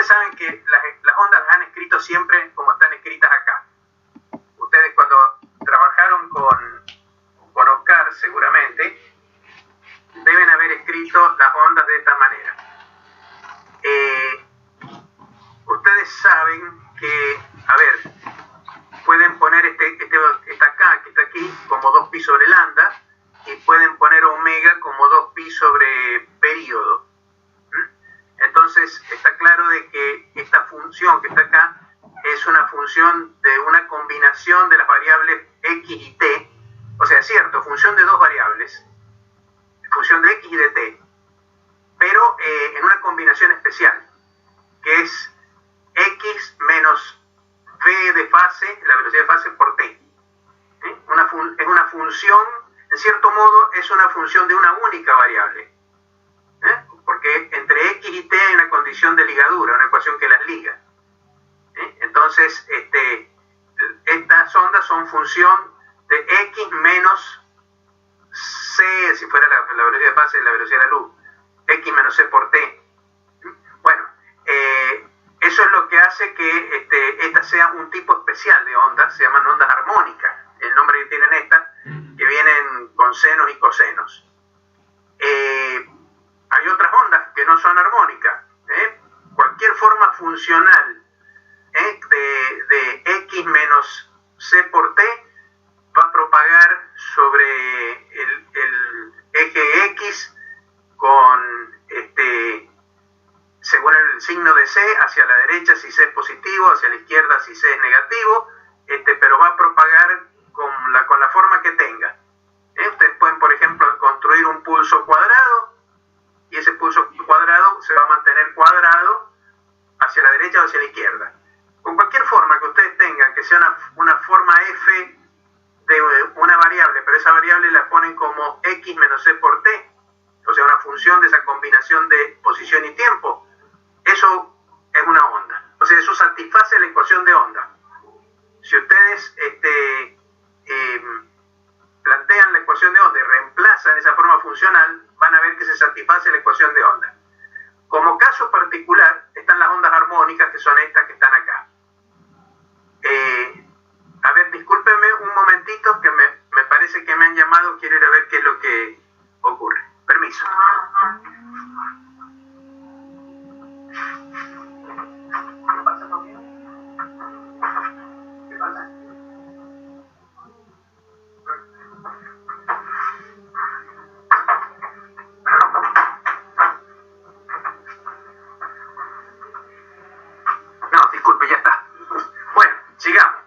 ustedes saben que las ondas las han escrito siempre como están escritas acá. Ustedes cuando trabajaron con Oscar seguramente deben haber escrito las ondas de esta manera. Ustedes saben que, a ver, pueden poner esta K que está aquí como 2pi sobre lambda y pueden poner omega como 2pi sobre período. Entonces está claro de que esta función que está acá es una función de una combinación de las variables x y t, o sea, es cierto, función de dos variables, función de x y de t, pero en una combinación especial, que es x menos v de fase, la velocidad de fase por t. Es una función, en cierto modo, es una función de una única variable, porque entre x y t hay una condición de ligadura, una ecuación que las liga. Entonces, estas ondas son función de x menos c, si fuera la velocidad de fase de la velocidad de la luz, x menos c por t. Bueno, eso es lo que hace que esta sea un tipo especial de ondas, se llaman ondas armónicas, el nombre que tienen estas, que vienen con senos y cosenos. Hay otras ondas que no son armónicas. Cualquier forma funcional de x menos c por t va a propagar sobre el eje x con según el signo de c, hacia la derecha si c es positivo, hacia la izquierda si c es negativo, pero va a propagar con la forma que tenga. Ustedes pueden, por ejemplo, construir un pulso cuadrado y ese pulso cuadrado se va a mantener cuadrado hacia la derecha o hacia la izquierda. Con cualquier forma que ustedes tengan, que sea una forma f de una variable, pero esa variable la ponen como x menos c por t, o sea, una función de esa combinación de posición y tiempo, eso es una onda. O sea, eso satisface la ecuación de onda. Si ustedes plantean la ecuación de onda y reemplazan esa forma funcional, van a ver que se satisface la ecuación de onda. Como caso particular están las ondas armónicas, que son estas que están acá. A ver, discúlpenme un momentito, que me parece que me han llamado, quiero ir a ver qué es lo que ocurre. Permiso. ¿Qué pasa conmigo? ¿Qué pasa? No, disculpe, ya está. Bueno, sigamos.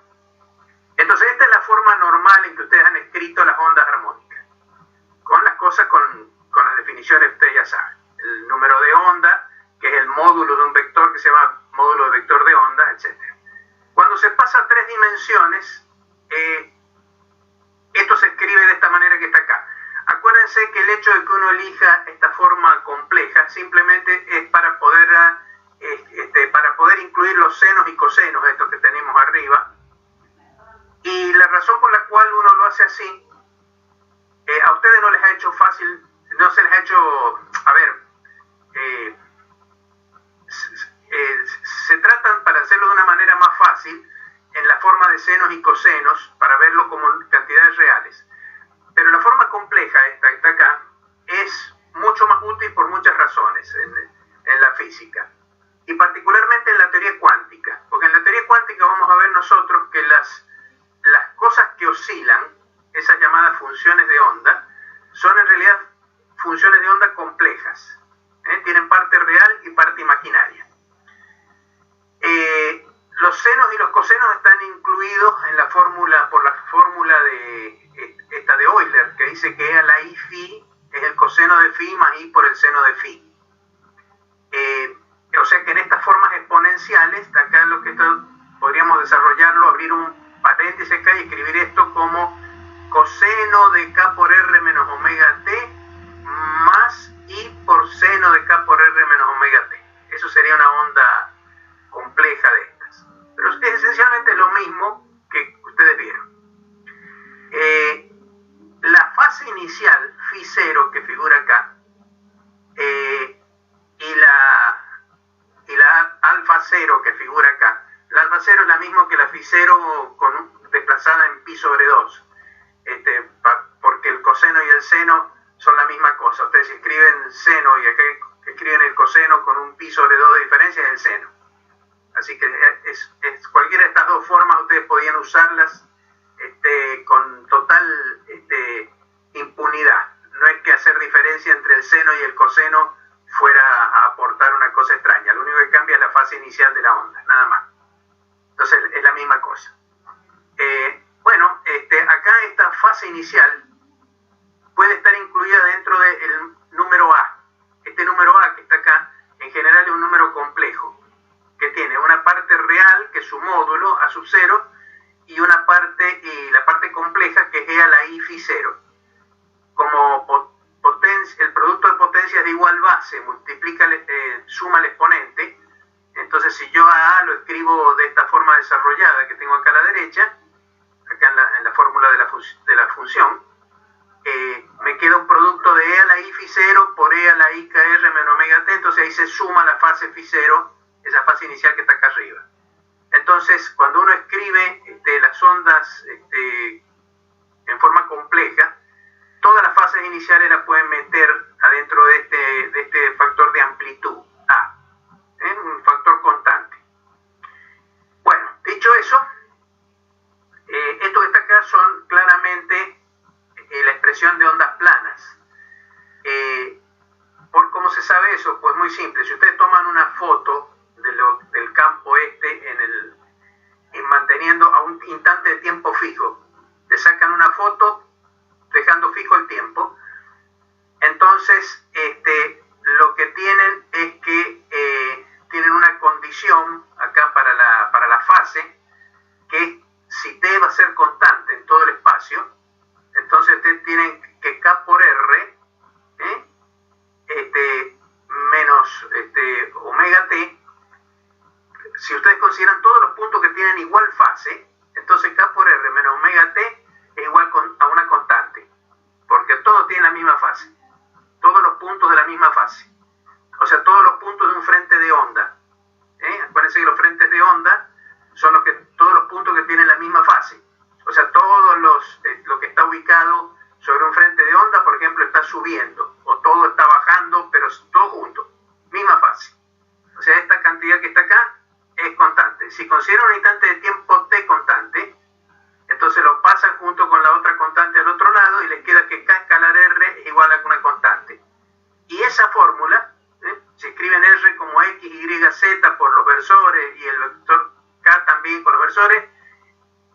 Entonces esta es la forma normal en que ustedes han escrito las ondas armónicas. Con las cosas, con las definiciones ustedes ya saben. El número de onda, que es el módulo de un vector que se llama módulo de vector de onda, etc. Cuando se pasa a 3 dimensiones, esto se escribe de esta manera que está acá. Acuérdense que el hecho de que uno elija esta forma compleja simplemente es para poder incluir los senos y cosenos, estos que tenemos arriba. Y la razón por la cual uno lo hace así, a ustedes no les ha hecho fácil, no se les ha hecho, a ver, se tratan para hacerlo de una manera más fácil en la forma de senos y cosenos para verlo como cantidades reales. Pero la forma compleja, esta que está acá, es mucho más útil por muchas razones en la física. Y particularmente en la teoría cuántica. Porque en la teoría cuántica vamos a ver nosotros que las cosas que oscilan, esas llamadas funciones de onda, son en realidad funciones de onda complejas. Tienen parte real y parte imaginaria. Los senos y los cosenos están incluidos en la fórmula, por la fórmula de Euler, que dice que la I phi es el coseno de phi más I por el seno de phi. O sea que en estas formas exponenciales, acá lo que podríamos desarrollarlo, abrir un paréntesis acá y escribir esto como coseno de k por r menos omega t más I por seno de k por r menos omega t. Eso sería una onda compleja de estas. Pero es esencialmente lo mismo que ustedes vieron. La fase inicial, phi 0, que figura acá, y la alfa onda cero es la misma que la phi cero desplazada en pi sobre 2. Porque el coseno y el seno son la misma cosa. Ustedes escriben seno y acá escriben el coseno con un pi sobre 2 de diferencia, es el seno. Así que cualquiera de estas dos formas ustedes podían usarlas con total impunidad. No hay que hacer diferencia entre el seno y el coseno fuera a aportar una cosa extraña. Lo único que cambia es la fase inicial de la onda, nada más. Entonces es la misma cosa. Acá esta fase inicial puede estar incluida dentro del número A. Este número A que está acá, en general es un número complejo, que tiene una parte real, que es su módulo, A sub 0, y la parte compleja, que es E a la I phi 0. Como el producto de potencias de igual base suma el exponente, entonces si yo a lo escribo de esta forma desarrollada que tengo acá a la derecha, acá en la fórmula de la función, me queda un producto de E a la I phi 0 por E a la I kr menos omega t, entonces ahí se suma la fase phi 0, esa fase inicial que está acá arriba. Entonces, cuando uno escribe las ondas en forma compleja, todas las fases iniciales las pueden meter adentro de este factor de amplitud, A, un factor constante. Bueno, dicho eso, esto que está acá son claramente la expresión de ondas planas. ¿Cómo se sabe eso? Pues muy simple. Si ustedes toman una foto del campo manteniendo a un instante de tiempo fijo, le sacan una foto dejando fijo el tiempo, entonces lo que tienen es que tienen una condición acá para la fase, que es si t va a ser constante en todo el espacio, entonces ustedes tienen que k por r menos omega t. Si ustedes consideran todos los puntos que tienen igual fase, entonces k por r menos omega t es igual a una constante, porque todos tienen la misma fase, todos los puntos de la misma fase, o sea, todos los puntos de un frente de onda. Acuérdense que los frentes de onda son todos los puntos que tienen la misma fase, o sea, lo que está ubicado sobre un frente de onda, por ejemplo, está subiendo, o todo está bajando, pero todo junto, misma fase. O sea, esta cantidad que está acá es constante. Si considero un instante de tiempo t constante, entonces lo pasan junto con la otra constante al otro lado y les queda que k escalar r es igual a una constante. Y esa fórmula, se escribe en r como x, y, z por los versores y el vector k también con los versores,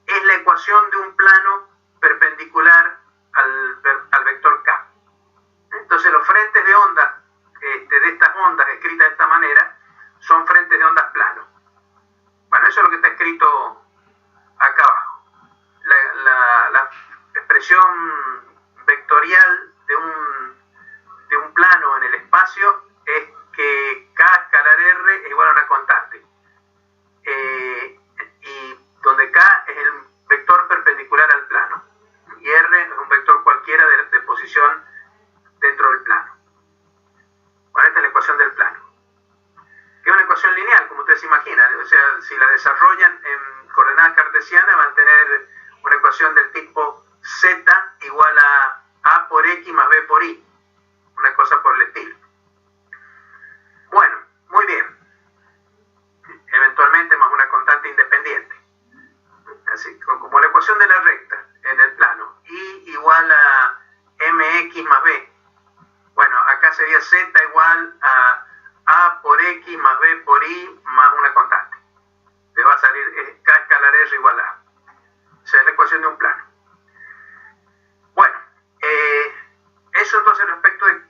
es la ecuación de un plano perpendicular al vector k. Entonces los frentes de onda, de estas ondas escritas de esta manera, son frentes de ondas planos. Bueno, eso es lo que está escrito acá abajo. La expresión vectorial de un plano en el espacio es que k escalar r es igual a una constante. Y donde k es el vector perpendicular al plano. Y r es un vector cualquiera de posición dentro del plano. Bueno, esta es la ecuación del plano, que es una ecuación lineal, como ustedes se imaginan. O sea, si la desarrollan en coordenadas cartesianas, van a tener una ecuación del tipo z igual a por x más b por y, una cosa por el estilo. Bueno, muy bien. Eventualmente más una constante independiente. Así como la ecuación de la recta en el plano, y igual a mx más b. Bueno, acá sería z igual a por x más b por y más una constante. Le va a salir k escalar r igual a. O sea, es la ecuación de un plano. Bueno, eso entonces respecto de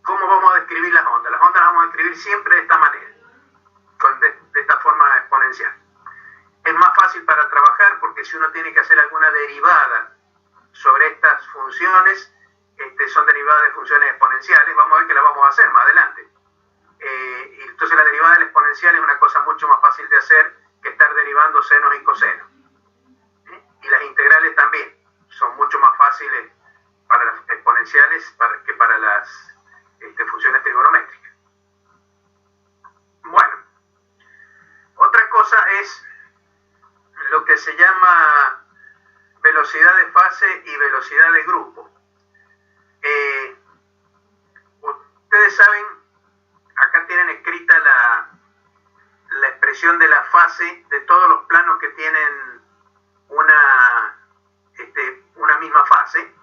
cómo vamos a describir las ondas. Las ondas las vamos a describir siempre de esta manera, de esta forma exponencial. Es más fácil para trabajar porque si uno tiene que hacer alguna derivada sobre estas funciones, son derivadas de funciones exponenciales, vamos a ver que la vamos a hacer más adelante. Y entonces la derivada del exponencial es una cosa mucho más fácil de hacer que estar derivando senos y cosenos. Y las integrales también son mucho más fáciles para las exponenciales que para las funciones trigonométricas. Bueno, otra cosa es que se llama velocidad de fase y velocidad de grupo. Ustedes saben, acá tienen escrita la expresión de la fase de todos los planos que tienen una misma fase,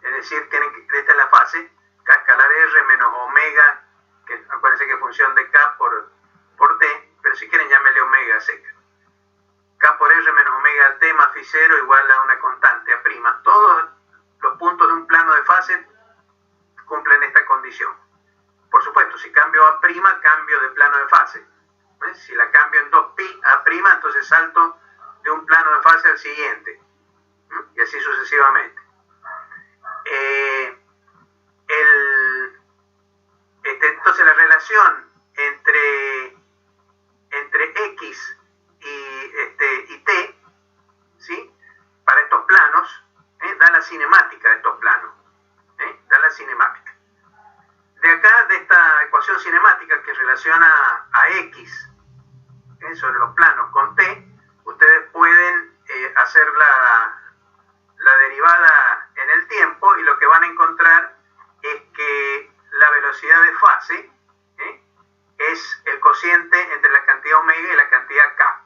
es decir, esta es la fase, K escalar R menos omega, que acuérdense que es función de K por T, pero si quieren llámenle omega seca. K por R menos omega T más phi 0 igual a una constante, A'. Todos los puntos de un plano de fase cumplen esta condición. Por supuesto, si cambio A', cambio de plano de fase. Si la cambio en 2pi A', entonces salto de un plano de fase al siguiente. Y así sucesivamente. Entonces la relación entre X y T, ¿sí? Para estos planos, da la cinemática de estos planos. Da la cinemática. De acá, de esta ecuación cinemática que relaciona a X sobre los planos con T, ustedes pueden hacer la derivada en el tiempo y lo que van a encontrar es que la velocidad de fase es el cociente entre la cantidad omega y la cantidad K.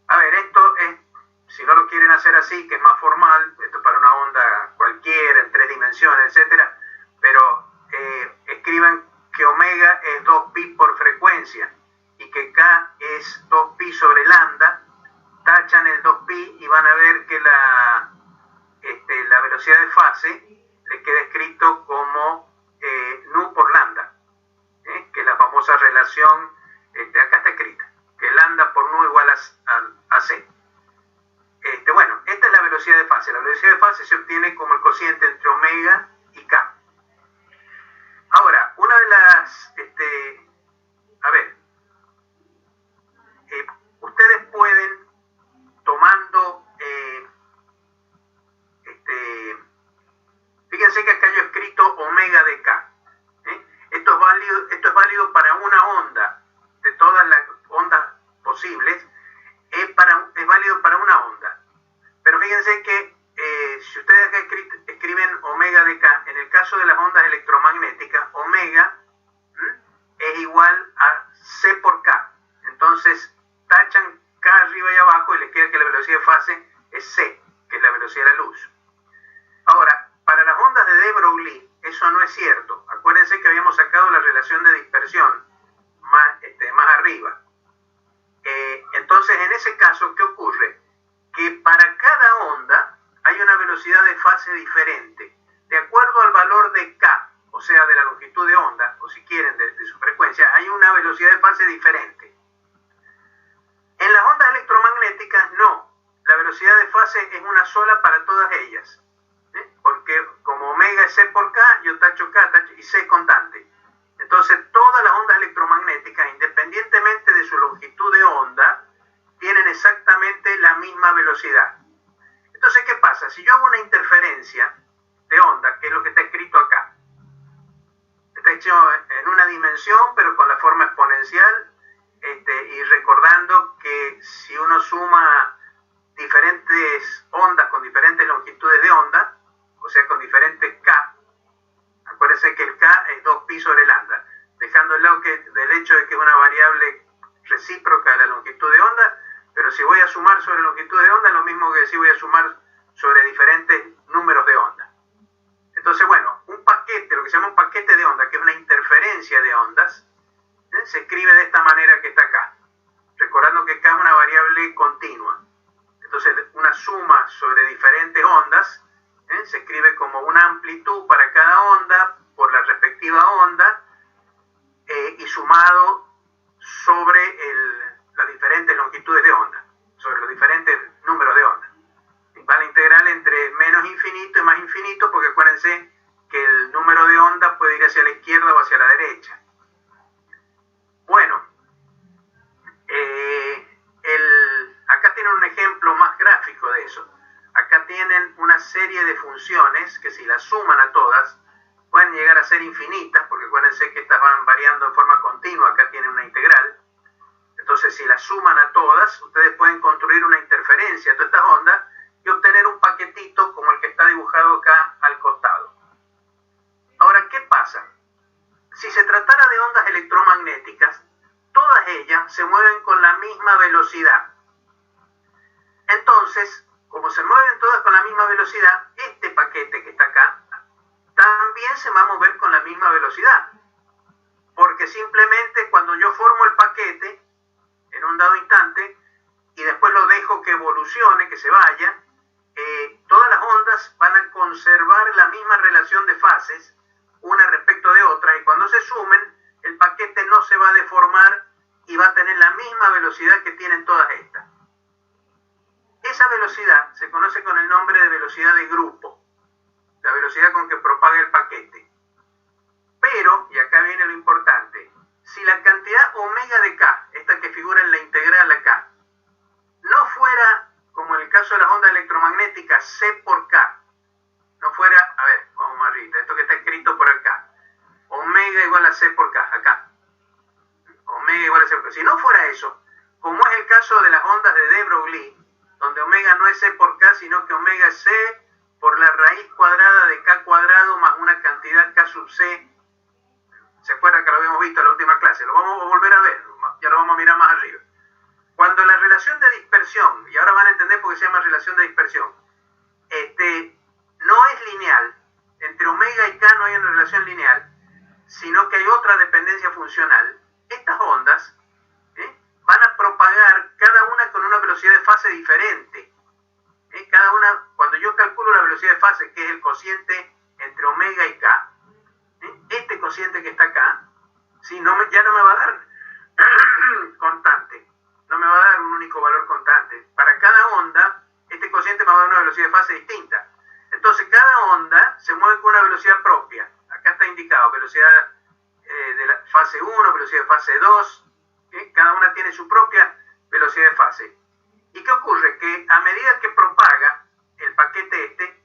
A ver, esto es, si no lo quieren hacer así, que es más formal, esto es para una onda cualquiera, en 3 dimensiones, etcétera, pero escriban que omega es 2pi por frecuencia y que K es 2pi sobre lambda, tachan el 2pi y van a ver que la velocidad de fase les queda escrito como nu por lambda, que es la famosa relación, acá está escrita, que lambda por nu igual a c. Bueno, esta es la velocidad de fase. La velocidad de fase se obtiene como el cociente entre omega y K. Ahora, una de las, ustedes pueden, tomando, fíjense que acá yo he escrito omega de K. Esto es válido para una onda, de todas las ondas posibles, es válido para una onda. Pero fíjense que si ustedes acá escriben omega de K, en el caso de las ondas electromagnéticas, omega es igual a C por K. Entonces tachan K arriba y abajo y les queda que la velocidad de fase es C, que es la velocidad de la luz. Ahora, para las ondas de de Broglie, eso no es cierto. Acuérdense que habíamos sacado la relación de dispersión más arriba. Entonces, en ese caso, ¿qué ocurre? Que para cada onda hay una velocidad de fase diferente. De acuerdo al valor de K, o sea, de la longitud de onda, o si quieren, de su frecuencia, hay una velocidad de fase diferente. En las ondas electromagnéticas, no. La velocidad de fase es una sola para todas ellas. Porque como omega es C por K, yo tacho K y C es constante. Entonces, todas las ondas electromagnéticas, independientemente de su longitud de onda, tienen exactamente la misma velocidad. Entonces, ¿qué pasa? Si yo hago una interferencia de onda, que es lo que está escrito acá, está hecho en una dimensión, pero con la forma exponencial, y recordando que si uno suma diferentes ondas con diferentes longitudes de onda, o sea, con diferentes K, acuérdense que el K es 2pi sobre lambda, dejando el lado del hecho de que es una variable recíproca de la longitud de onda, pero si voy a sumar sobre longitud de onda, lo mismo que si voy a sumar sobre diferentes números de onda. Entonces, bueno, un paquete, lo que se llama un paquete de onda, que es una interferencia de ondas, se escribe de esta manera que está acá, recordando que K es una variable continua. Entonces, una suma sobre diferentes ondas se escribe como una amplitud para cada onda por la respectiva onda y sumado sobre las diferentes longitudes de onda, sobre los diferentes números de onda. Va la integral entre menos infinito y más infinito, porque acuérdense que el número de onda puede ir hacia la izquierda o hacia la derecha. Bueno, acá tienen un ejemplo más gráfico de eso. Acá tienen una serie de funciones que si las suman a todas pueden llegar a ser infinitas, porque acuérdense que estas van variando en forma continua. Acá tienen una integral. Entonces Entonces, si las suman a todas, ustedes pueden construir una interferencia de todas estas ondas y obtener un paquetito como el que está dibujado acá al costado. Ahora, ¿qué pasa? Si se tratara de ondas electromagnéticas, todas ellas se mueven con la misma velocidad. Entonces, como se mueven todas con la misma velocidad, este paquete que está acá también se va a mover con la misma velocidad. Porque simplemente cuando yo formo el paquete en un dado instante y después lo dejo que evolucione, que se vaya, todas las ondas van a conservar la misma relación de fases una respecto de otra, y cuando se sumen el paquete no se va a deformar y va a tener la misma velocidad que tienen todas estas. Esa velocidad se conoce con el nombre de velocidad de grupo, la velocidad con que propaga el paquete. Pero, y acá viene lo importante, si la cantidad omega de k, esta que figura en la integral acá, no fuera, como en el caso de las ondas electromagnéticas, C por K, no fuera, a ver, vamos más arriba, esto que está escrito por acá, omega igual a C por K, acá, omega igual a C por K. Si no fuera eso, como es el caso de las ondas de de Broglie, donde omega no es C por K, sino que omega es C por la raíz cuadrada de K cuadrado más una cantidad K sub C. ¿Se acuerdan que lo habíamos visto en la última clase? Lo vamos a volver a ver, ya lo vamos a mirar más arriba. Cuando la relación de dispersión, y ahora van a entender por qué se llama relación de dispersión, no es lineal, entre omega y K no hay una relación lineal, sino que hay otra dependencia funcional, estas ondas van a propagar cada una con una velocidad de fase diferente. Cada una, cuando yo calculo la velocidad de fase, que es el cociente entre omega y K, este cociente que está acá, ¿sí? Ya no me va a dar constante, no me va a dar un único valor constante. Para cada onda, este cociente me va a dar una velocidad de fase distinta. Entonces, cada onda se mueve con una velocidad propia. Acá está indicado velocidad de la fase 1, velocidad de fase 2. Cada una tiene su propia velocidad de fase. ¿Y qué ocurre? Que a medida que propaga el paquete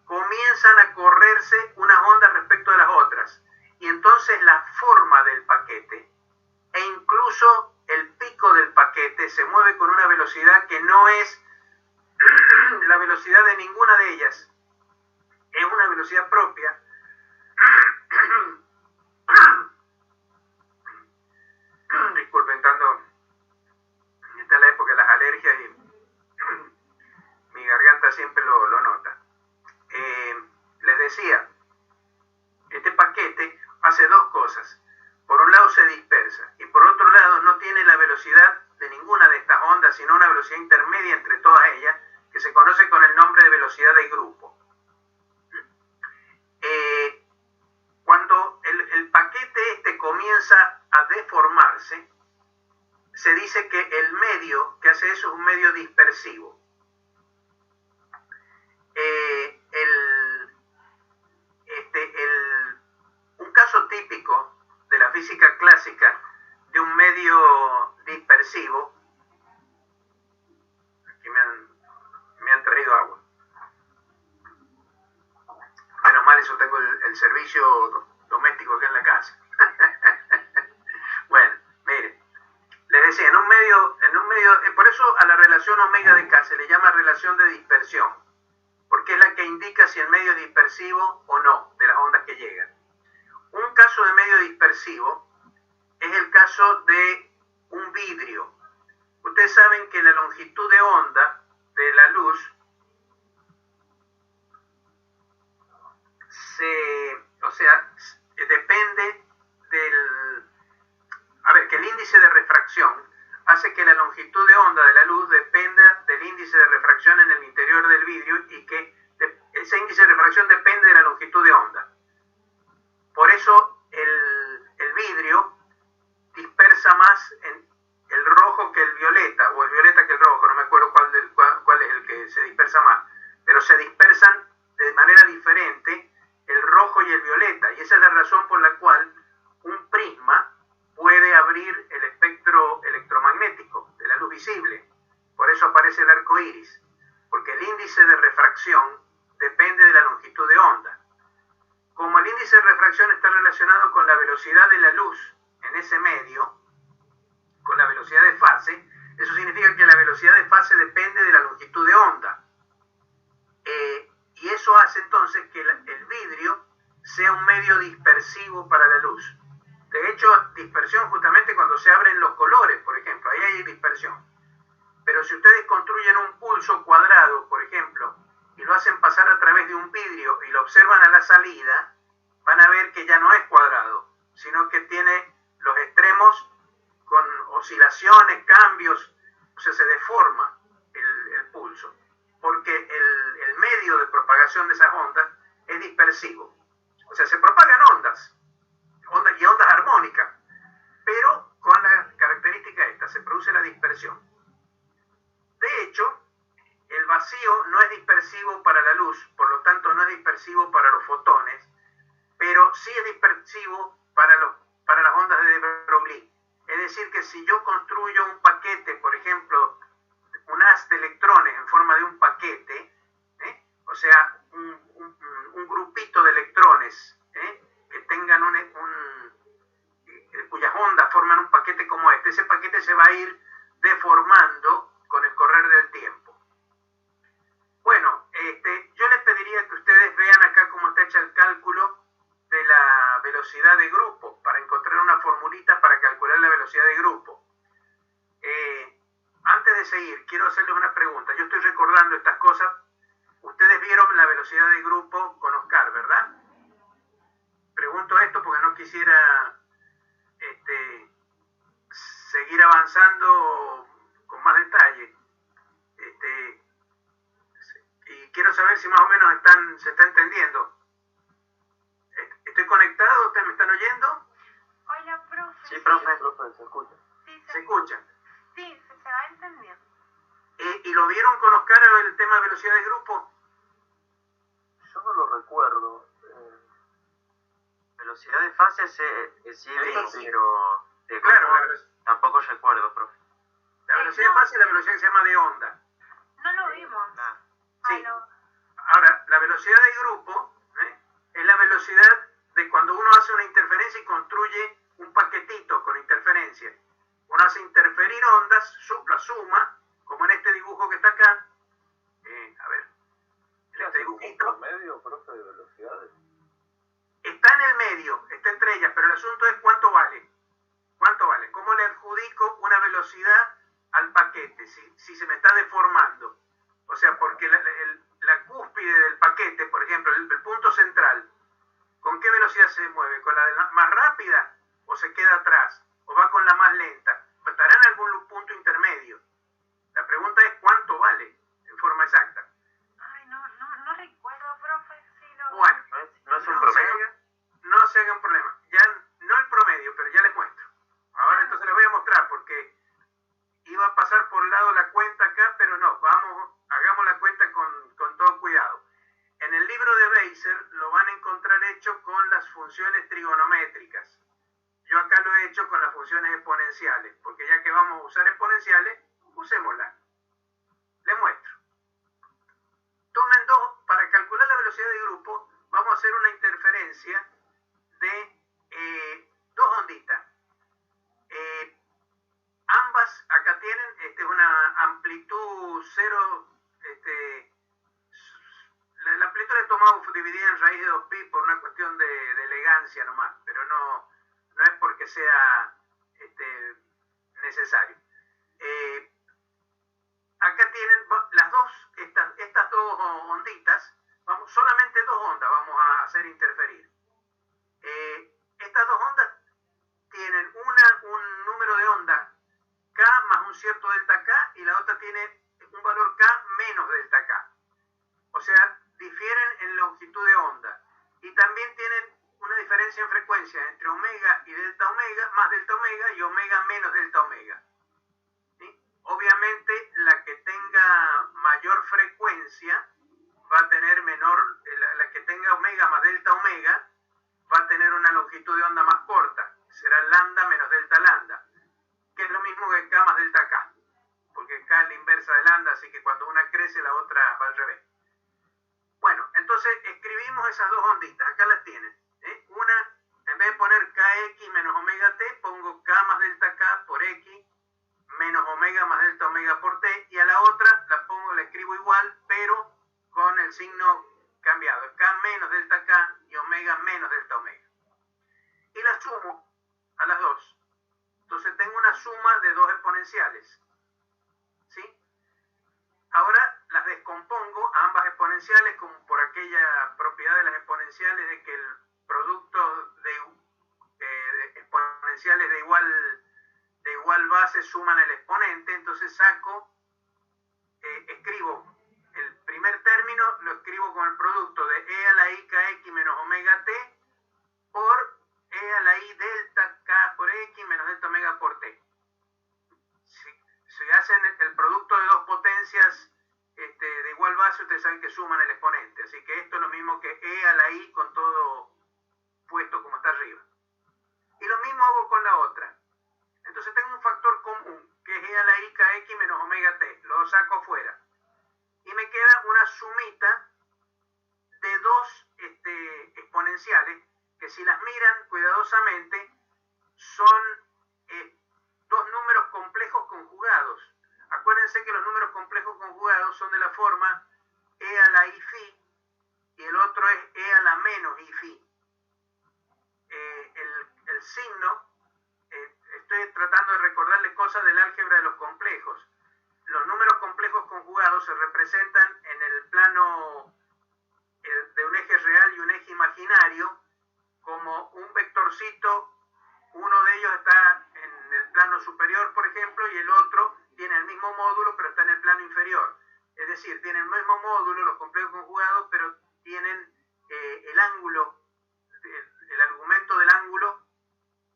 comienzan a correrse unas ondas respecto de las otras. Y entonces la forma del paquete e incluso el pico del paquete se mueve con una velocidad que no es la velocidad de ninguna de ellas. Es una velocidad propia. Disculpen, está la época de las alergias y mi garganta siempre lo nota. Les decía, este paquete hace dos cosas. Por un lado se dispersa y por otro lado no tiene la velocidad de ninguna de estas ondas, sino una velocidad intermedia entre todas ellas, que se conoce con el nombre de velocidad de grupo. Cuando el paquete comienza a deformarse, se dice que el medio que hace eso es un medio dispersivo. Un caso típico de la física clásica de un medio dispersivo, aquí me han traído agua. Menos mal, eso tengo el servicio doméstico aquí en la casa. Bueno, miren, les decía, en un medio, por eso a la relación omega de K se le llama relación de dispersión, porque es la que indica si el medio es dispersivo o no de las ondas que llegan. Un caso de medio dispersivo es el caso de un vidrio. Ustedes saben que la longitud de onda de la luz depende que el índice de refracción hace que la longitud de onda de la luz dependa del índice de refracción en el interior del vidrio, y que ese índice de refracción depende de la longitud de onda. Por eso el vidrio dispersa más el rojo que el violeta, o el violeta que el rojo, no me acuerdo cuál es el que se dispersa más, pero se dispersan de manera diferente el rojo y el violeta, y esa es la razón por la cual un prisma puede abrir el espectro electromagnético de la luz visible. Por eso aparece el arco iris, porque el índice de refracción depende de la longitud de onda. Como el índice de refracción está relacionado con la velocidad de la luz en ese medio, con la velocidad de velocidad de fase depende de la longitud de onda. Y eso hace entonces que el vidrio sea un medio dispersivo para la luz. De hecho, dispersión justamente cuando se abren los colores, por ejemplo, ahí hay dispersión. Pero si ustedes construyen un pulso cuadrado, por ejemplo, y lo hacen pasar a través de un vidrio y lo observan a la salida, van a ver que ya no es cuadrado, sino que tiene los extremos con oscilaciones, cambios, o sea, se deforma el pulso, porque el medio de propagación de esas ondas es dispersivo. O sea, se propagan ondas y ondas armónicas, pero con la característica esta, se produce la dispersión. De hecho, el vacío no es dispersivo para la luz, por lo tanto no es dispersivo para los fotones, pero sí es dispersivo para las ondas de de Broglie. Es decir, que si yo construyo un paquete, por ejemplo, un haz de electrones en forma de un paquete, o sea, un grupito de electrones que tengan cuyas ondas forman un paquete como este, ese paquete se va a ir deformando con el correr del tiempo. Bueno, yo les pediría que ustedes vean acá cómo está hecho el cálculo de la velocidad de grupo, para encontrar una formulita para calcular la velocidad de grupo. Antes de seguir, quiero hacerles una pregunta. Yo estoy recordando estas cosas. Ustedes vieron la velocidad de grupo con Oscar, ¿verdad? Pregunto esto porque no quisiera seguir avanzando con más detalle. Y quiero saber si más o menos se está entendiendo. ¿Estoy conectado? ¿Ustedes me están oyendo? Hola, profe. Sí, profe, se escucha. Sí, ¿Se escucha? Sí, se va entendiendo. ¿Y lo vieron con Oscar el tema de velocidad de grupo? Yo no lo recuerdo. Velocidad de fase sí vimos, Sí. pero de Claro, grupo tampoco recuerdo, profe. la velocidad de fase es la velocidad que se llama de onda. No lo vimos. Ah, Sí. Ahora, la velocidad de grupo es la velocidad de cuando uno hace una interferencia y construye un paquetito con interferencia. Uno hace interferir ondas, la suma, como en este dibujo que está acá. A ver, en este dibujito. ¿Un promedio, profe, de velocidades? Está en el medio, está entre ellas, pero el asunto es cuánto vale. ¿Cuánto vale? ¿Cómo le adjudico una velocidad al paquete si se me está deformando? O sea, porque la cúspide del paquete, por ejemplo, el punto central, ¿con qué velocidad se mueve? ¿Con la más rápida o se queda atrás? ¿O va con la más lenta? ¿Estará en algún punto intermedio? La pregunta es ¿cuánto vale en forma exacta? Ay, no recuerdo, profe. Sí, Bueno, ¿No es un promedio? No se hagan problema. Ya no el promedio, pero ya les muestro. Ahora entonces les voy a mostrar porque iba a pasar por el lado la cuenta acá, pero no, hagamos la cuenta con todo cuidado. En el libro de Beiser lo van a encontrar hecho con las funciones trigonométricas. Yo acá lo he hecho con las funciones exponenciales, porque ya que vamos a usar exponenciales, usémoslas. Les muestro. Tomen para calcular la velocidad de grupo, vamos a hacer una interferencia de dos onditas. Ambas acá tienen una amplitud cero, la amplitud la he tomado dividida en raíz de 2pi por una cuestión de elegancia nomás, pero no es porque sea necesario. Acá tienen las dos, estas dos onditas, solamente dos ondas vamos a hacer interferir. Estas dos ondas tienen un número de ondas K más un cierto delta K y la otra tiene un valor K menos delta K. O sea, difieren en longitud de onda. Y también tienen una diferencia en frecuencia entre omega y delta omega, más delta omega y omega menos delta omega. ¿Sí? Obviamente, la que tenga mayor frecuencia va a tener menor, la que tenga omega más delta omega va a tener una longitud de onda más corta. Será lambda menos delta lambda, que es lo mismo que K más delta K, porque K es la inversa de lambda, así que cuando una crece la otra va al revés. Bueno, entonces escribimos esas dos onditas, acá las tienen. Una, en vez de poner kx menos omega t, pongo K más delta K por x menos omega más delta omega omega por T, y a la otra la escribo igual, pero con el signo cambiado, K menos delta K y omega menos delta omega. Y las sumo a las dos. Entonces tengo una suma de dos exponenciales. ¿Sí? Ahora las descompongo a ambas exponenciales, como por aquella propiedad de las exponenciales de que el producto de exponenciales de igual base suman el exponente. Entonces escribo el primer término, lo escribo con el producto de e a la i kx menos omega t por e a la i delta k por x menos delta omega por t. Si hacen el producto de dos potencias de igual base, ustedes saben que suman el exponente. Así que esto es lo mismo que e a la i con todo puesto como está arriba. Y lo mismo hago con la otra. Entonces tengo un factor común, que es e a la i kx menos omega t. Lo saco afuera. Y me queda una sumita de dos exponenciales, que si las miran cuidadosamente, son dos números complejos conjugados. Acuérdense que los números complejos conjugados son de la forma e a la i phi, y el otro es e a la menos i phi. El signo, estoy tratando de recordarles cosas del álgebra de los complejos. Los números complejos conjugados se representan en el plano de un eje real y un eje imaginario como un vectorcito. Uno de ellos está en el plano superior, por ejemplo, y el otro tiene el mismo módulo, pero está en el plano inferior. Es decir, tienen el mismo módulo, los complejos conjugados, pero tienen el ángulo, el argumento del ángulo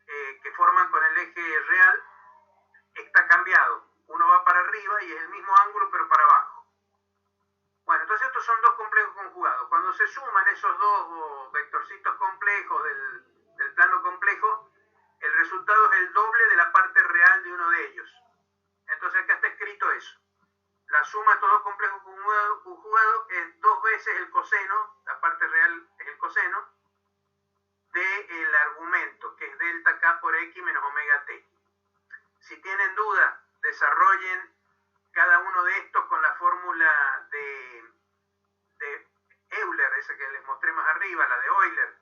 que forman con el eje real está cambiado. Uno va para arriba y es el mismo ángulo, pero para abajo. Bueno, entonces estos son dos complejos conjugados. Cuando se suman esos dos vectorcitos complejos del plano complejo, el resultado es el doble de la parte real de uno de ellos. Entonces acá está escrito eso. La suma de estos dos complejos conjugados es dos veces el coseno, la parte real es el coseno, del argumento, que es delta k por x menos omega t. Si tienen duda, desarrollen cada uno de estos con la fórmula de Euler, esa que les mostré más arriba, la de Euler,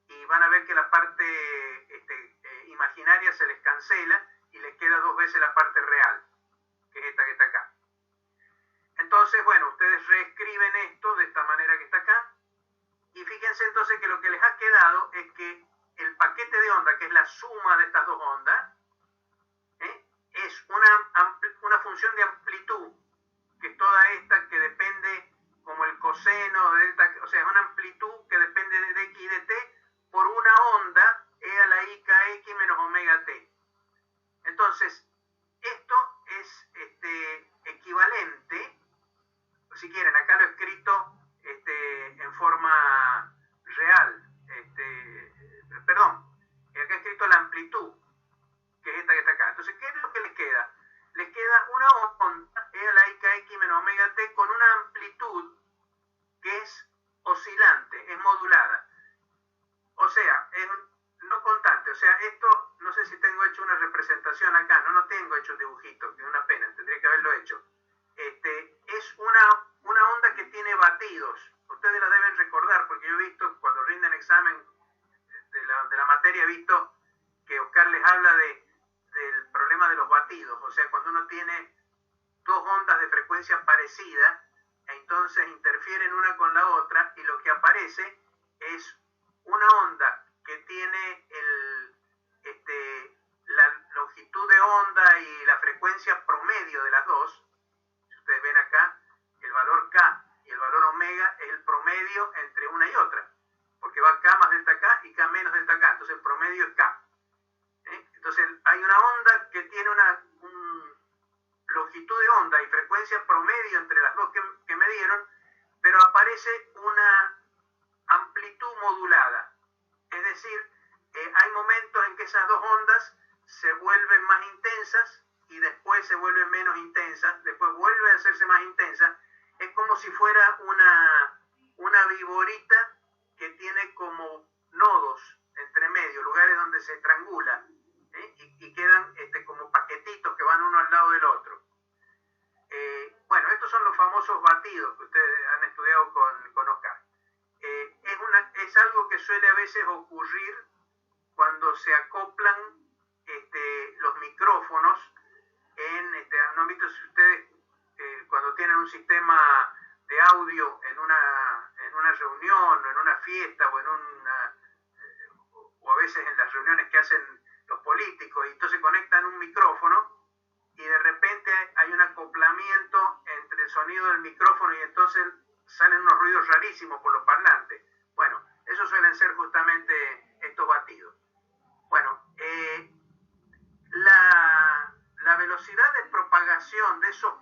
y van a ver que la parte imaginaria se les cancela y les queda dos veces la parte real, que es esta que está acá. Entonces, bueno, ustedes reescriben esto de esta manera que está acá, y fíjense entonces que lo que les ha quedado es que el paquete de onda, que es la suma de estas dos ondas, es una función de amplitud, que es toda esta que depende como el coseno de delta, o sea, es una amplitud que depende de x y de t por una onda e a la i kx menos omega t. Entonces, esto es equivalente, si quieren, acá lo he escrito en forma real, perdón, acá he escrito la amplitud, que es esta que está acá. Entonces, ¿qué es lo que les queda? Les queda una onda e a la i kx menos omega t con una amplitud que es oscilante, es modulada. O sea, es no constante. O sea, esto, no sé si tengo hecho una representación acá, no tengo hecho un dibujito, que es una pena, tendría que haberlo hecho. Es una onda que tiene batidos. Ustedes la deben recordar, porque yo he visto, cuando rinden examen de la materia, he visto que Oscar les habla del problema de los batidos. O sea, cuando uno tiene dos ondas de frecuencia parecida, entonces interfieren una con la otra, y lo que aparece es una onda que tiene la longitud de onda y la frecuencia promedio de las dos. Si ustedes ven acá, el valor K y el valor omega es el promedio entre una y otra, porque va K más delta K y K menos delta K, entonces el promedio es K. Entonces hay una onda que tiene una longitud de onda y frecuencia promedio entre las dos que me dieron, pero aparece una amplitud modulada. Es decir, hay momentos en que esas dos ondas se vuelven más intensas y después se vuelven menos intensas, después vuelven a hacerse más intensas. Es como si fuera una viborita que tiene como nodos entre medio, lugares donde se estrangula, y quedan como paquetitos que van uno al lado del otro. famosos batidos que ustedes han estudiado con Oscar. Es algo que suele a veces ocurrir cuando se acoplan los micrófonos ¿no han visto si ustedes cuando tienen un sistema de audio en una reunión o en una fiesta o a veces en las reuniones que hacen los políticos y entonces conectan un micrófono y de repente hay un acoplamiento entre el sonido del micrófono y entonces salen unos ruidos rarísimos por los parlantes? Bueno, esos suelen ser justamente estos batidos. Bueno, la velocidad de propagación de esos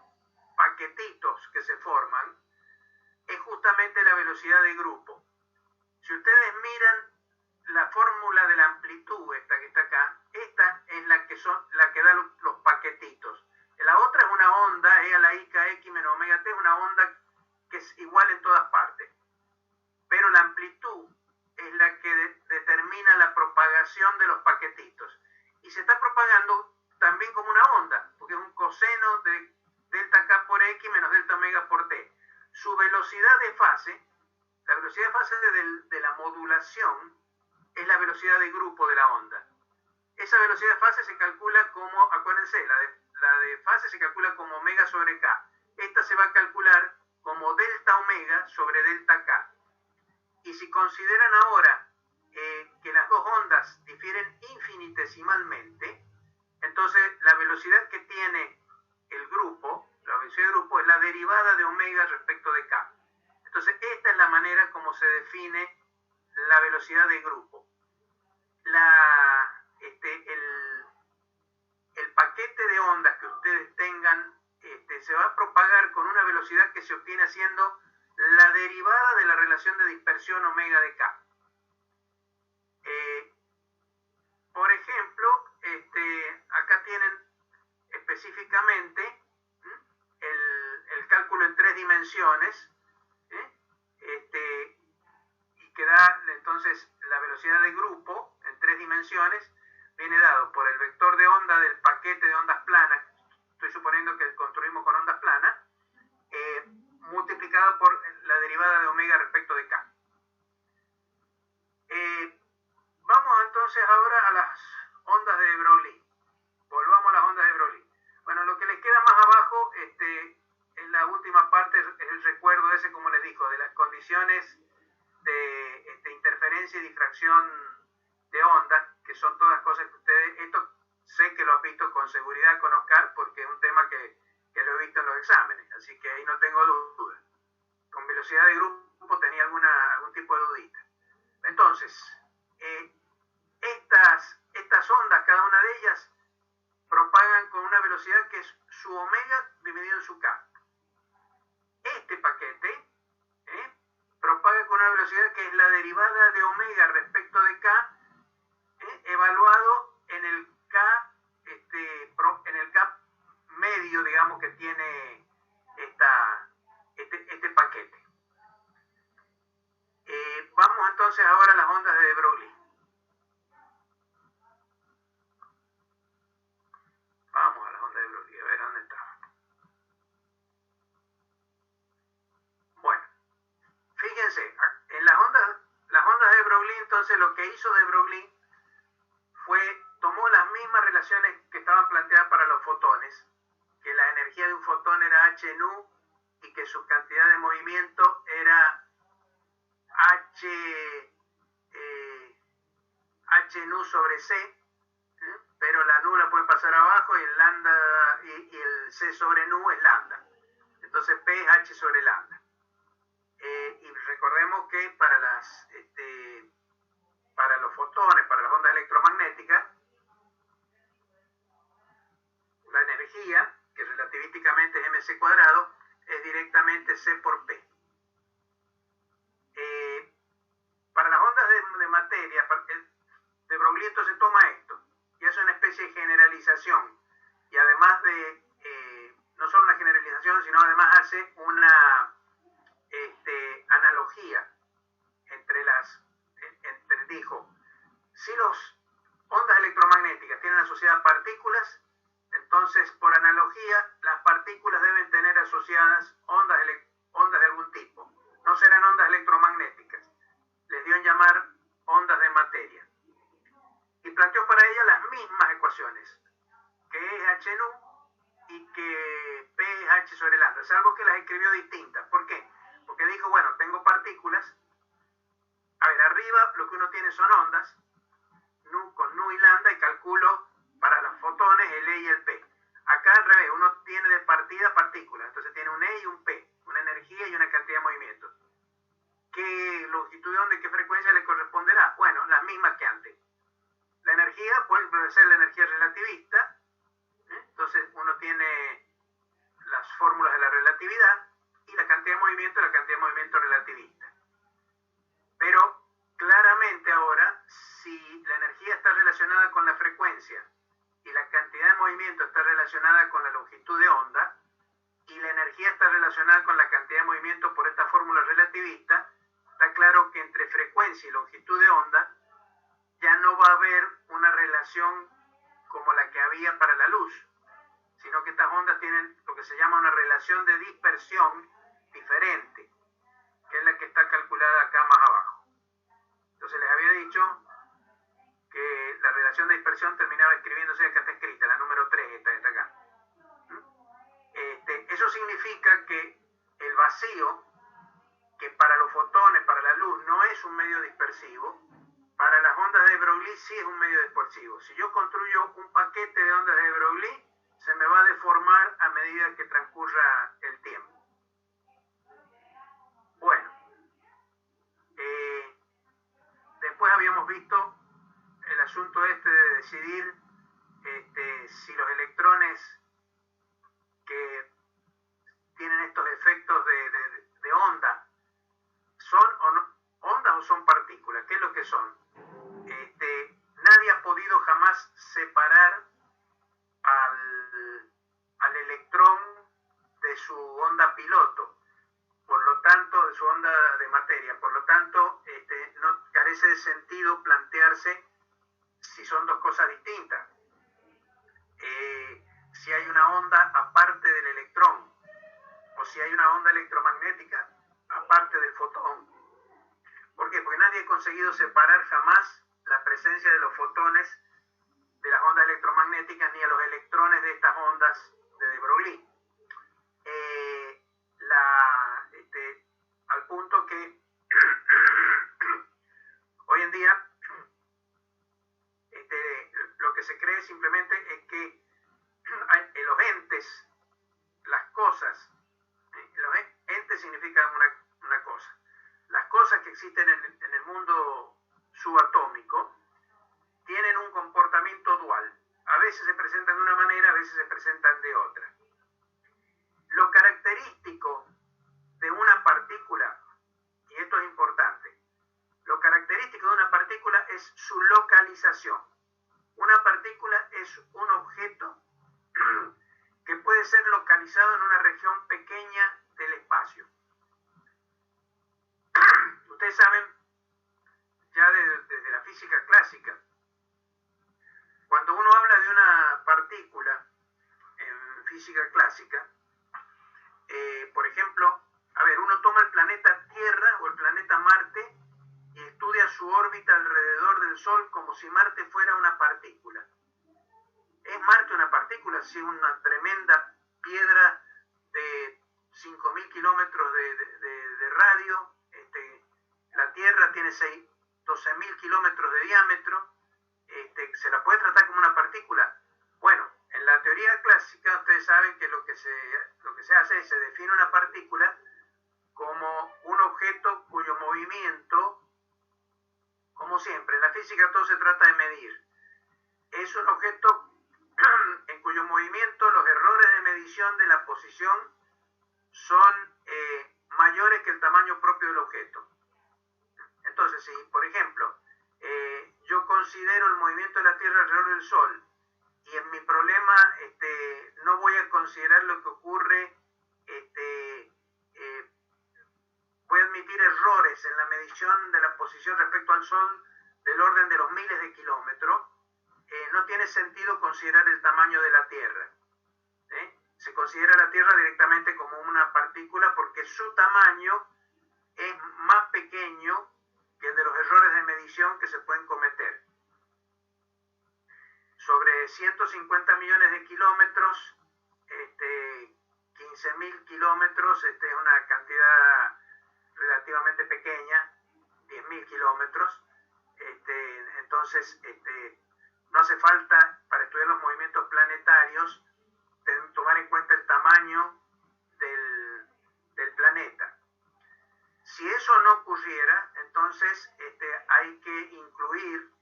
paquetitos que se forman es justamente la velocidad de grupo. Si ustedes miran la fórmula de la amplitud, esta que está acá, esta es la que da los paquetitos. La otra es una onda, E a la I, K, X menos omega T, es una onda que es igual en todas partes. Pero la amplitud es la que determina la propagación de los paquetitos. Y se está propagando también como una onda, porque es un coseno de delta K por X menos delta omega por T. Su velocidad de fase, la velocidad de fase de la modulación, es la velocidad de grupo de la onda. Esa velocidad de fase se calcula como, acuérdense, la de fase se calcula como omega sobre K. Esta se va a calcular como delta omega sobre delta K. Y si consideran ahora que las dos ondas difieren infinitesimalmente, entonces la velocidad que tiene el grupo, la velocidad de grupo es la derivada de omega respecto de K. Entonces esta es la manera como se define la velocidad de grupo. El paquete de ondas que ustedes tengan se va a propagar con una velocidad que se obtiene haciendo la derivada de la relación de dispersión omega de K. Por ejemplo, acá tienen específicamente el cálculo en 3 dimensiones, y que da entonces la velocidad de grupo en 3 dimensiones, viene dado por el vector de onda del paquete de ondas planas, estoy suponiendo que construimos con ondas planas, multiplicado por la derivada de omega respecto de K. Vamos entonces ahora a las ondas de de Broglie. Volvamos a las ondas de Broglie. Bueno, lo que les queda más abajo, en la última parte, es el recuerdo ese, como les digo, de las condiciones de interferencia y difracción de ondas, que son todas cosas que ustedes, esto sé que lo han visto con seguridad con Oscar, porque es un tema que lo he visto en los exámenes, así que ahí no tengo duda. Con velocidad de grupo tenía algún tipo de dudita. Entonces, estas ondas, cada una de ellas, propagan con una velocidad que es su omega dividido en su K. Este paquete propaga con una velocidad que es la derivada de omega respecto de K, evaluado en el K, en el K medio, digamos, que tiene este paquete. Vamos entonces ahora a las ondas de de Broglie. Vamos a las ondas de Broglie, a ver dónde está. Bueno, fíjense, en las ondas de Broglie, entonces lo que hizo de Broglie tomó las mismas relaciones que estaban planteadas para los fotones, que la energía de un fotón era h nu y que su cantidad de movimiento era h nu sobre c, pero la nu la puede pasar abajo y el lambda y el c sobre nu es lambda. Entonces P es h sobre lambda. Y recordemos que para los fotones, para las ondas electromagnéticas, la energía, que relativísticamente es mc cuadrado, es directamente c por p. Para las ondas de materia, de Broglie entonces toma esto y hace una especie de generalización, y además no solo una generalización, sino además hace una analogía dijo, si las ondas electromagnéticas tienen asociadas partículas, entonces por analogía las partículas partículas deben tener asociadas ondas de algún tipo. No serán ondas electromagnéticas. Les dio en llamar ondas de materia. Y planteó para ella las mismas ecuaciones, que E es h nu y que P es h sobre lambda, salvo que las escribió distintas. ¿Por qué? Porque dijo, bueno, tengo partículas. A ver, arriba lo que uno tiene son ondas, nu con nu y lambda, y calculo para los fotones el E y el P. Acá al revés, uno tiene de partida partículas, entonces tiene un E y un P, una energía y una cantidad de movimiento. ¿Qué longitud de onda y qué frecuencia le corresponderá? Bueno, las mismas que antes. La energía puede ser la energía relativista, entonces uno tiene las fórmulas de la relatividad, y la cantidad de movimiento relativista. Pero claramente ahora, si la energía está relacionada con la frecuencia y la cantidad de movimiento está relacionada con la longitud de onda, y la energía está relacionada con la cantidad de movimiento por esta fórmula relativista, está claro que entre frecuencia y longitud de onda ya no va a haber una relación como la que había para la luz, sino que estas ondas tienen lo que se llama una relación de dispersión diferente, que es la que está calculada acá más abajo. Entonces les había dicho que la relación de dispersión terminaba escribiéndose, acá está escrita, la número 3, esta de acá. Eso significa que el vacío, que para los fotones, para la luz, no es un medio dispersivo, para las ondas de Broglie sí es un medio dispersivo. Si yo construyo un paquete de ondas de Broglie, se me va a deformar a medida que transcurra el tiempo. Bueno, después habíamos visto el asunto de decidir si los electrones que tienen estos efectos de onda son o no ondas o son partículas. ¿Qué es lo que son? Nadie ha podido jamás separar al electrón de su onda piloto, por lo tanto, de su onda de materia. Por lo tanto, no carece de sentido plantearse si son dos cosas distintas. Si hay una onda aparte del electrón, o si hay una onda electromagnética aparte del fotón. ¿Por qué? Porque nadie ha conseguido separar jamás la presencia de los fotones de las ondas electromagnéticas ni a los electrones de estas ondas de De Broglie. Al punto que hoy en día lo que se cree simplemente es que los entes, las cosas, los entes significan una cosa. Las cosas que existen en el mundo subatómico tienen un comportamiento dual. A veces se presentan de una manera, a veces se presentan de otra. Lo característico de una partícula, y esto es importante, lo característico de una partícula es su localización. Una partícula es un objeto que puede ser localizado en una región pequeña del espacio. Ustedes saben, ya desde la física clásica, cuando uno habla de una partícula en física clásica, por ejemplo, uno toma el planeta Tierra o el planeta Marte y estudia su órbita alrededor del Sol como si Marte fuera una partícula. ¿Es Marte una partícula? Si es una tremenda piedra de 5.000 kilómetros de radio, la Tierra tiene 12.000 kilómetros de diámetro, ¿se la puede tratar como una partícula? Bueno, en la teoría clásica ustedes saben que lo que se hace es se define una partícula como un objeto cuyo movimiento, como siempre, en la física todo se trata de medir. Es un objeto en cuyo movimiento los errores de medición de la posición son mayores que el tamaño propio del objeto. Entonces, si, por ejemplo, yo considero el movimiento de la Tierra alrededor del Sol y en mi problema no voy a considerar lo que ocurre, voy a admitir errores en la medición de la posición respecto al Sol del orden de los miles de kilómetros, no tiene sentido considerar el tamaño de la Tierra. Se considera la Tierra directamente como una partícula porque su tamaño es más pequeño que el de los errores de medición que se pueden cometer. Sobre 150 millones de kilómetros, 15.000 kilómetros es una cantidad relativamente pequeña, 10.000 kilómetros. Entonces, no hace falta, para estudiar los movimientos planetarios, tomar en cuenta el tamaño del planeta. Si eso no ocurriera, entonces hay que incluir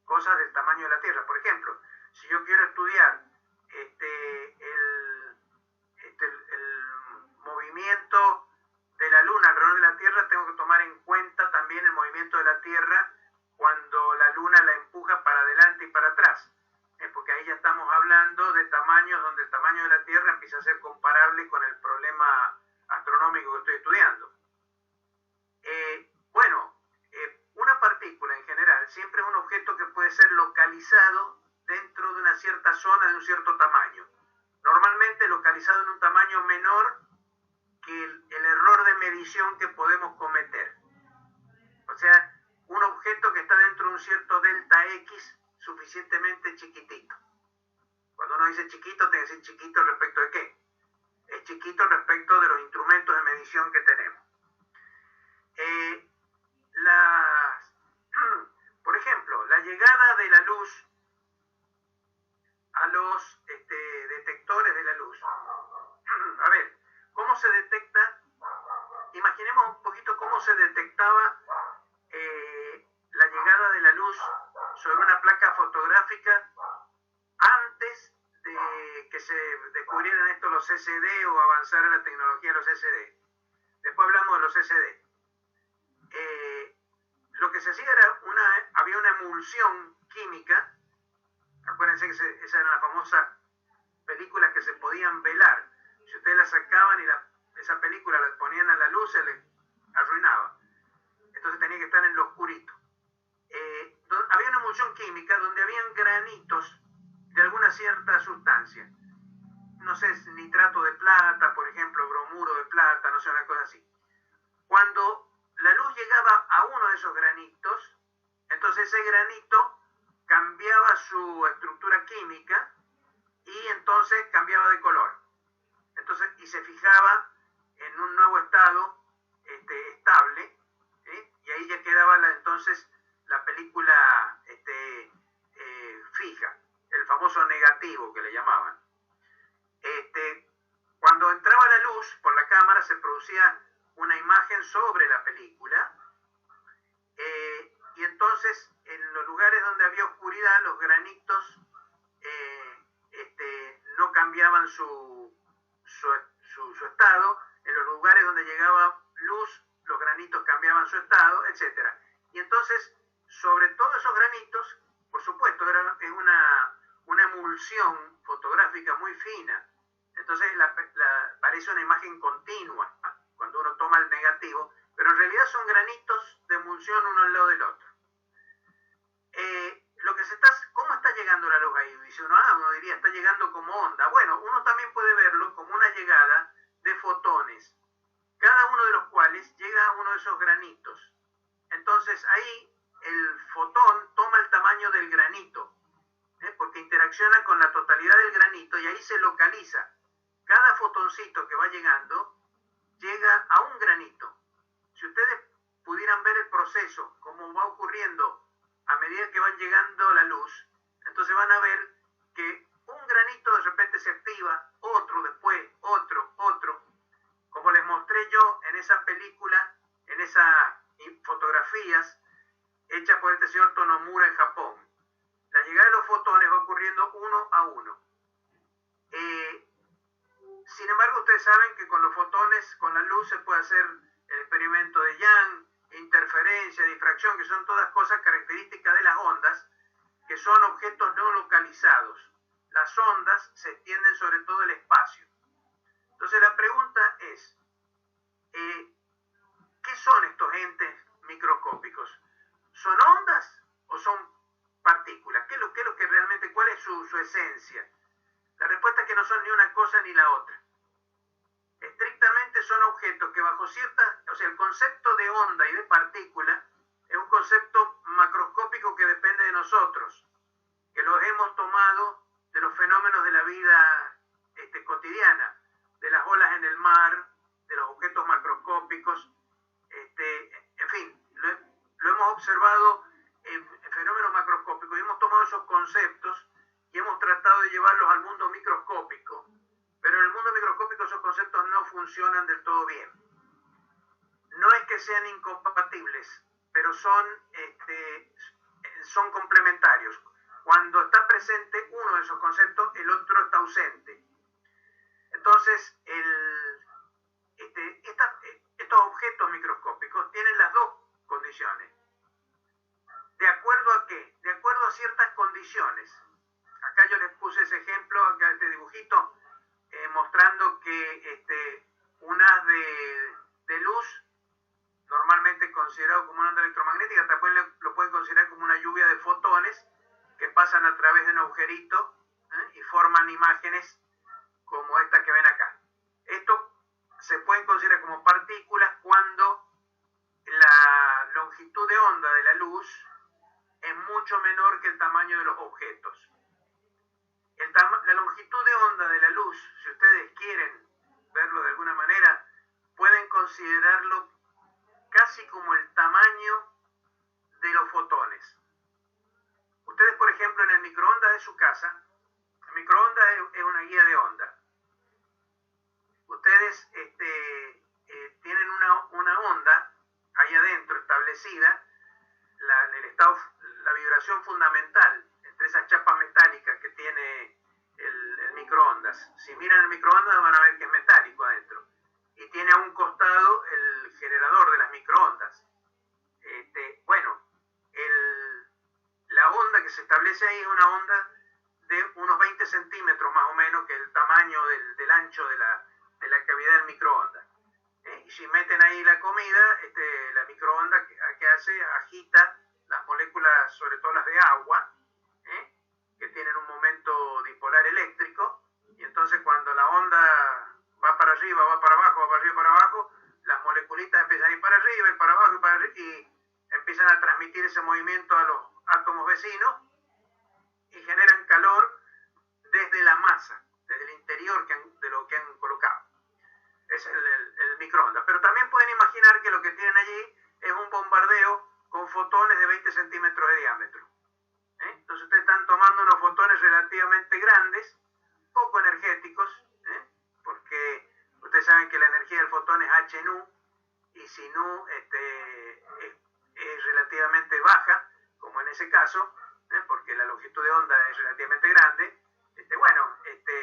cosas del tamaño de la Tierra. Por ejemplo, si yo quiero estudiar el movimiento de la Luna alrededor de la Tierra, tengo que tomar en cuenta también el movimiento de la Tierra cuando la Luna la empuja para adelante y para atrás, porque ahí ya estamos hablando de tamaños donde el tamaño de la Tierra empieza a ser comparable con el problema astronómico que estoy estudiando. Una partícula en general siempre es un objeto que puede ser localizado dentro de una cierta zona de un cierto tamaño. Normalmente localizado en un tamaño menor que el error de medición que podemos cometer. O sea, un objeto que está dentro de un cierto delta X suficientemente chiquitito. Cuando uno dice chiquito, tiene que decir chiquito respecto de qué. Es chiquito respecto de los instrumentos de medición que tenemos. Por ejemplo, la llegada de la luz a los detectores de la luz. A ver, ¿cómo se detecta? Imaginemos un poquito cómo se detectaba la llegada de la luz sobre una placa fotográfica antes de que se descubrieran esto los CCD o avanzara la tecnología de los CCD. Después hablamos de los CCD. Lo que se hacía era había una emulsión química. Acuérdense que esas eran las famosas películas que se podían velar. Si ustedes las sacaban y esa película la ponían a la luz, se les arruinaba. Entonces tenía que estar en lo oscurito. Había una emulsión química donde habían granitos de alguna cierta sustancia. No sé, nitrato de plata, por ejemplo, bromuro de plata, no sé, una cosa así. Cuando la luz llegaba a uno de esos granitos, entonces ese granito cambiaba su estructura química y entonces cambiaba de color. Entonces, y se fijaba en un nuevo estado estable, y ahí ya quedaba entonces la película fija, el famoso negativo que le llamaban. Cuando entraba la luz por la cámara se producía una imagen sobre la película, y entonces en los lugares donde había oscuridad los granitos no cambiaban su estado. En los lugares donde llegaba luz los granitos cambiaban su estado, etc. Y entonces sobre todos esos granitos, por supuesto, es una emulsión fotográfica muy fina. Entonces parece una imagen continua cuando uno toma el negativo, pero en realidad son granitos de emulsión uno al lado del otro. ¿Cómo está llegando la luz ahí? Dice uno diría, está llegando como onda. Bueno, uno también puede verlo como una llegada de fotones, cada uno de los cuales llega a uno de esos granitos. Entonces ahí el fotón toma el tamaño del granito, porque interacciona con la totalidad del granito y ahí se localiza. Cada fotoncito que va llegando llega a un granito. Si ustedes pudieran ver el proceso, cómo va ocurriendo a medida que van llegando la luz, entonces van a ver que un granito de repente se activa, otro después, otro. Como les mostré yo en esa película, en esas fotografías hechas por este señor Tonomura en Japón. La llegada de los fotones va ocurriendo uno a uno. Sin embargo, ustedes saben que con los fotones, con la luz, se puede hacer el experimento de Young, interferencia, difracción, que son todas cosas características de las ondas, que son objetos no localizados. Las ondas se extienden sobre todo el espacio. Entonces la pregunta es, ¿qué son estos entes microscópicos? ¿Son ondas o son partículas? ¿Qué es lo que realmente, cuál es su esencia? La respuesta es que no son ni una cosa ni la otra. Estrictamente son objetos que bajo ciertas, o sea, el concepto de onda y de partícula es un concepto macroscópico que depende de nosotros, que los hemos tomado de los fenómenos de la vida cotidiana, de las olas en el mar, de los objetos macroscópicos, en fin, lo hemos observado en fenómenos macroscópicos y hemos tomado esos conceptos y hemos tratado de llevarlos al mundo microscópico, pero en el mundo microscópico esos conceptos no funcionan del todo bien. No es que sean incompatibles, pero son complementarios. Cuando está presente uno de esos conceptos, el otro está ausente. Entonces, estos objetos microscópicos tienen las dos condiciones. ¿De acuerdo a qué? De acuerdo a ciertas condiciones. Acá yo les puse ese ejemplo, acá este dibujito, mostrando que un haz de luz, normalmente considerado como una onda electromagnética, también lo pueden considerar como una lluvia de fotones que pasan a través de un agujerito y forman imágenes como esta que ven acá. Esto se pueden considerar como partículas cuando la longitud de onda de la luz es mucho menor que el tamaño de los objetos. La longitud de onda de la luz, si ustedes quieren verlo de alguna manera, pueden considerarlo casi como el tamaño de los fotones. Ustedes, por ejemplo, en el microondas de su casa, el microondas es una guía de onda. Ustedes tienen una onda ahí adentro establecida, la vibración fundamental entre esas chapas metálicas que tiene el microondas. Si miran el microondas van a ver que es metálico adentro. Y tiene a un costado el generador de las microondas. La onda que se establece ahí es una onda de unos 20 centímetros más o menos, que es el tamaño del ancho de la cavidad del microondas. Y si meten ahí la comida, la microondas, ¿qué hace? Agita las moléculas, sobre todo las de agua, que tienen un momento dipolar eléctrico, y entonces cuando la onda va para arriba, va para abajo, va para arriba, para abajo, las moleculitas empiezan a ir para arriba, y para abajo, y para arriba, y empiezan a transmitir ese movimiento a los átomos vecinos, y generan calor desde la masa, desde el interior de lo que han colocado. Es el microondas. Pero también pueden imaginar que lo que tienen allí es un bombardeo con fotones de 20 centímetros de diámetro. Entonces ustedes están tomando unos fotones relativamente grandes, poco energéticos, porque ustedes saben que la energía del fotón es h nu, y si nu es relativamente baja, como en ese caso, porque la longitud de onda es relativamente grande,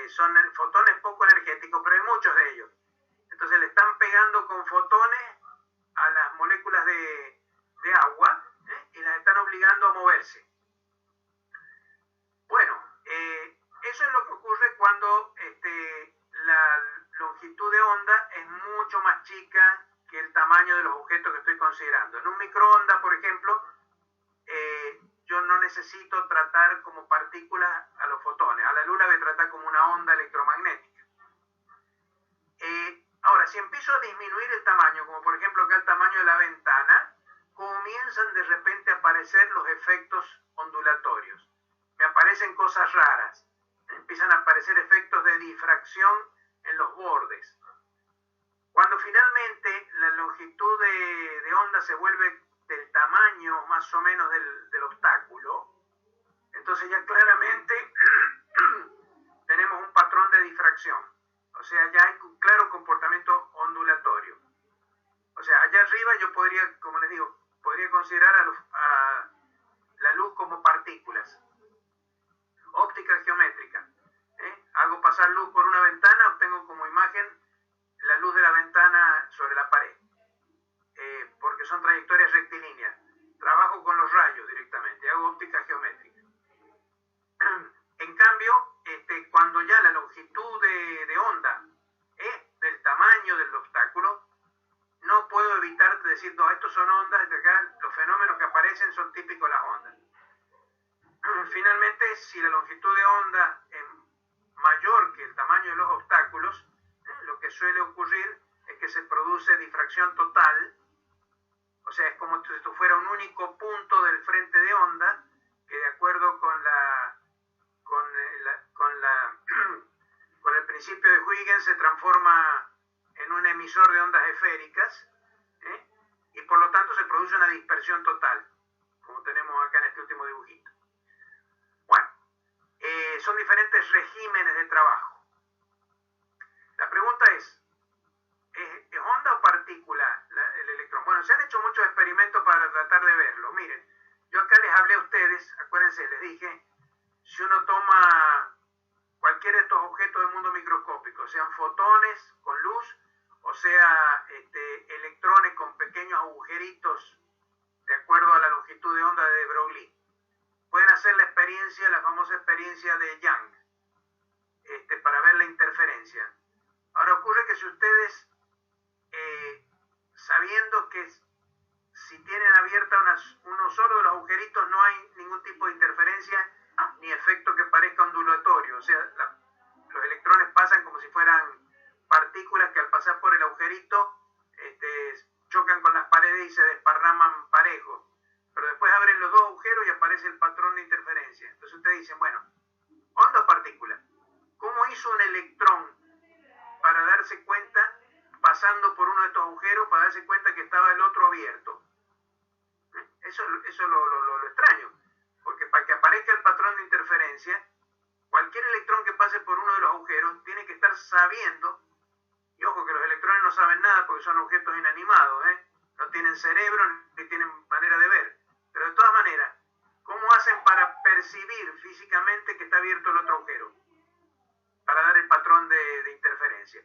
son fotones poco energéticos, pero hay muchos de ellos. Entonces le están pegando con fotones a las moléculas de agua y las están obligando a moverse. Bueno, eso es lo que ocurre cuando la longitud de onda es mucho más chica que el tamaño de los objetos que estoy considerando. En un microondas, por ejemplo, yo no necesito tratar como partículas a los fotones. A la luz la voy a tratar como una onda electromagnética. Ahora, si empiezo a disminuir el tamaño, como por ejemplo acá el tamaño de la ventana, comienzan de repente a aparecer los efectos ondulatorios. Me aparecen cosas raras. Empiezan a aparecer efectos de difracción en los bordes. Cuando finalmente la longitud de onda se vuelve del tamaño más o menos del obstáculo, entonces ya claramente tenemos un patrón de difracción. O sea, ya hay un claro comportamiento ondulatorio. O sea, allá arriba yo podría, como les digo, podría considerar a la luz como partículas. Óptica geométrica. Hago pasar luz por una ventana, obtengo como imagen la luz de la ventana sobre la pared. Porque son trayectorias rectilíneas. Trabajo con los rayos directamente, hago óptica geométrica. En cambio, cuando ya la longitud de onda es del tamaño del obstáculo, no puedo evitar decir, no, estos son ondas, de acá los fenómenos que aparecen son típicos de las ondas. Finalmente, si la longitud de onda es mayor que el tamaño suele ocurrir es que se produce difracción total, o sea, es como si esto fuera un único punto del frente de onda, que de acuerdo con con el principio de Huygens se transforma en un emisor de ondas esféricas, ¿eh? Y por lo tanto se produce una dispersión total, como tenemos acá en este último dibujito. Bueno, son diferentes regímenes de trabajo. La pregunta ¿es onda o partícula el electrón? Bueno, se han hecho muchos experimentos para tratar de verlo. Miren, yo acá les hablé a ustedes, acuérdense, les dije, si uno toma cualquiera de estos objetos del mundo microscópico, sean fotones con luz, o sea electrones con pequeños agujeritos de acuerdo a la longitud de onda de Broglie, pueden hacer la experiencia, la famosa experiencia de Young, para ver la interferencia. Ahora ocurre que si ustedes, sabiendo que si tienen abierta uno solo de los agujeritos no hay ningún tipo de interferencia ni efecto que parezca ondulatorio, o sea, los electrones pasan como si fueran partículas que al pasar por el agujerito chocan con las paredes y se desparraman parejo, pero después abren los dos agujeros y aparece el patrón de interferencia. Entonces ustedes dicen, bueno, onda o partícula, ¿cómo hizo un electrón para darse cuenta, pasando por uno de estos agujeros, para darse cuenta que estaba el otro abierto? Eso es lo extraño, porque para que aparezca el patrón de interferencia, cualquier electrón que pase por uno de los agujeros tiene que estar sabiendo, y ojo que los electrones no saben nada porque son objetos inanimados, no tienen cerebro ni tienen manera de ver, pero de todas maneras, ¿cómo hacen para percibir físicamente que está abierto el otro agujero? Para dar el patrón de interferencia.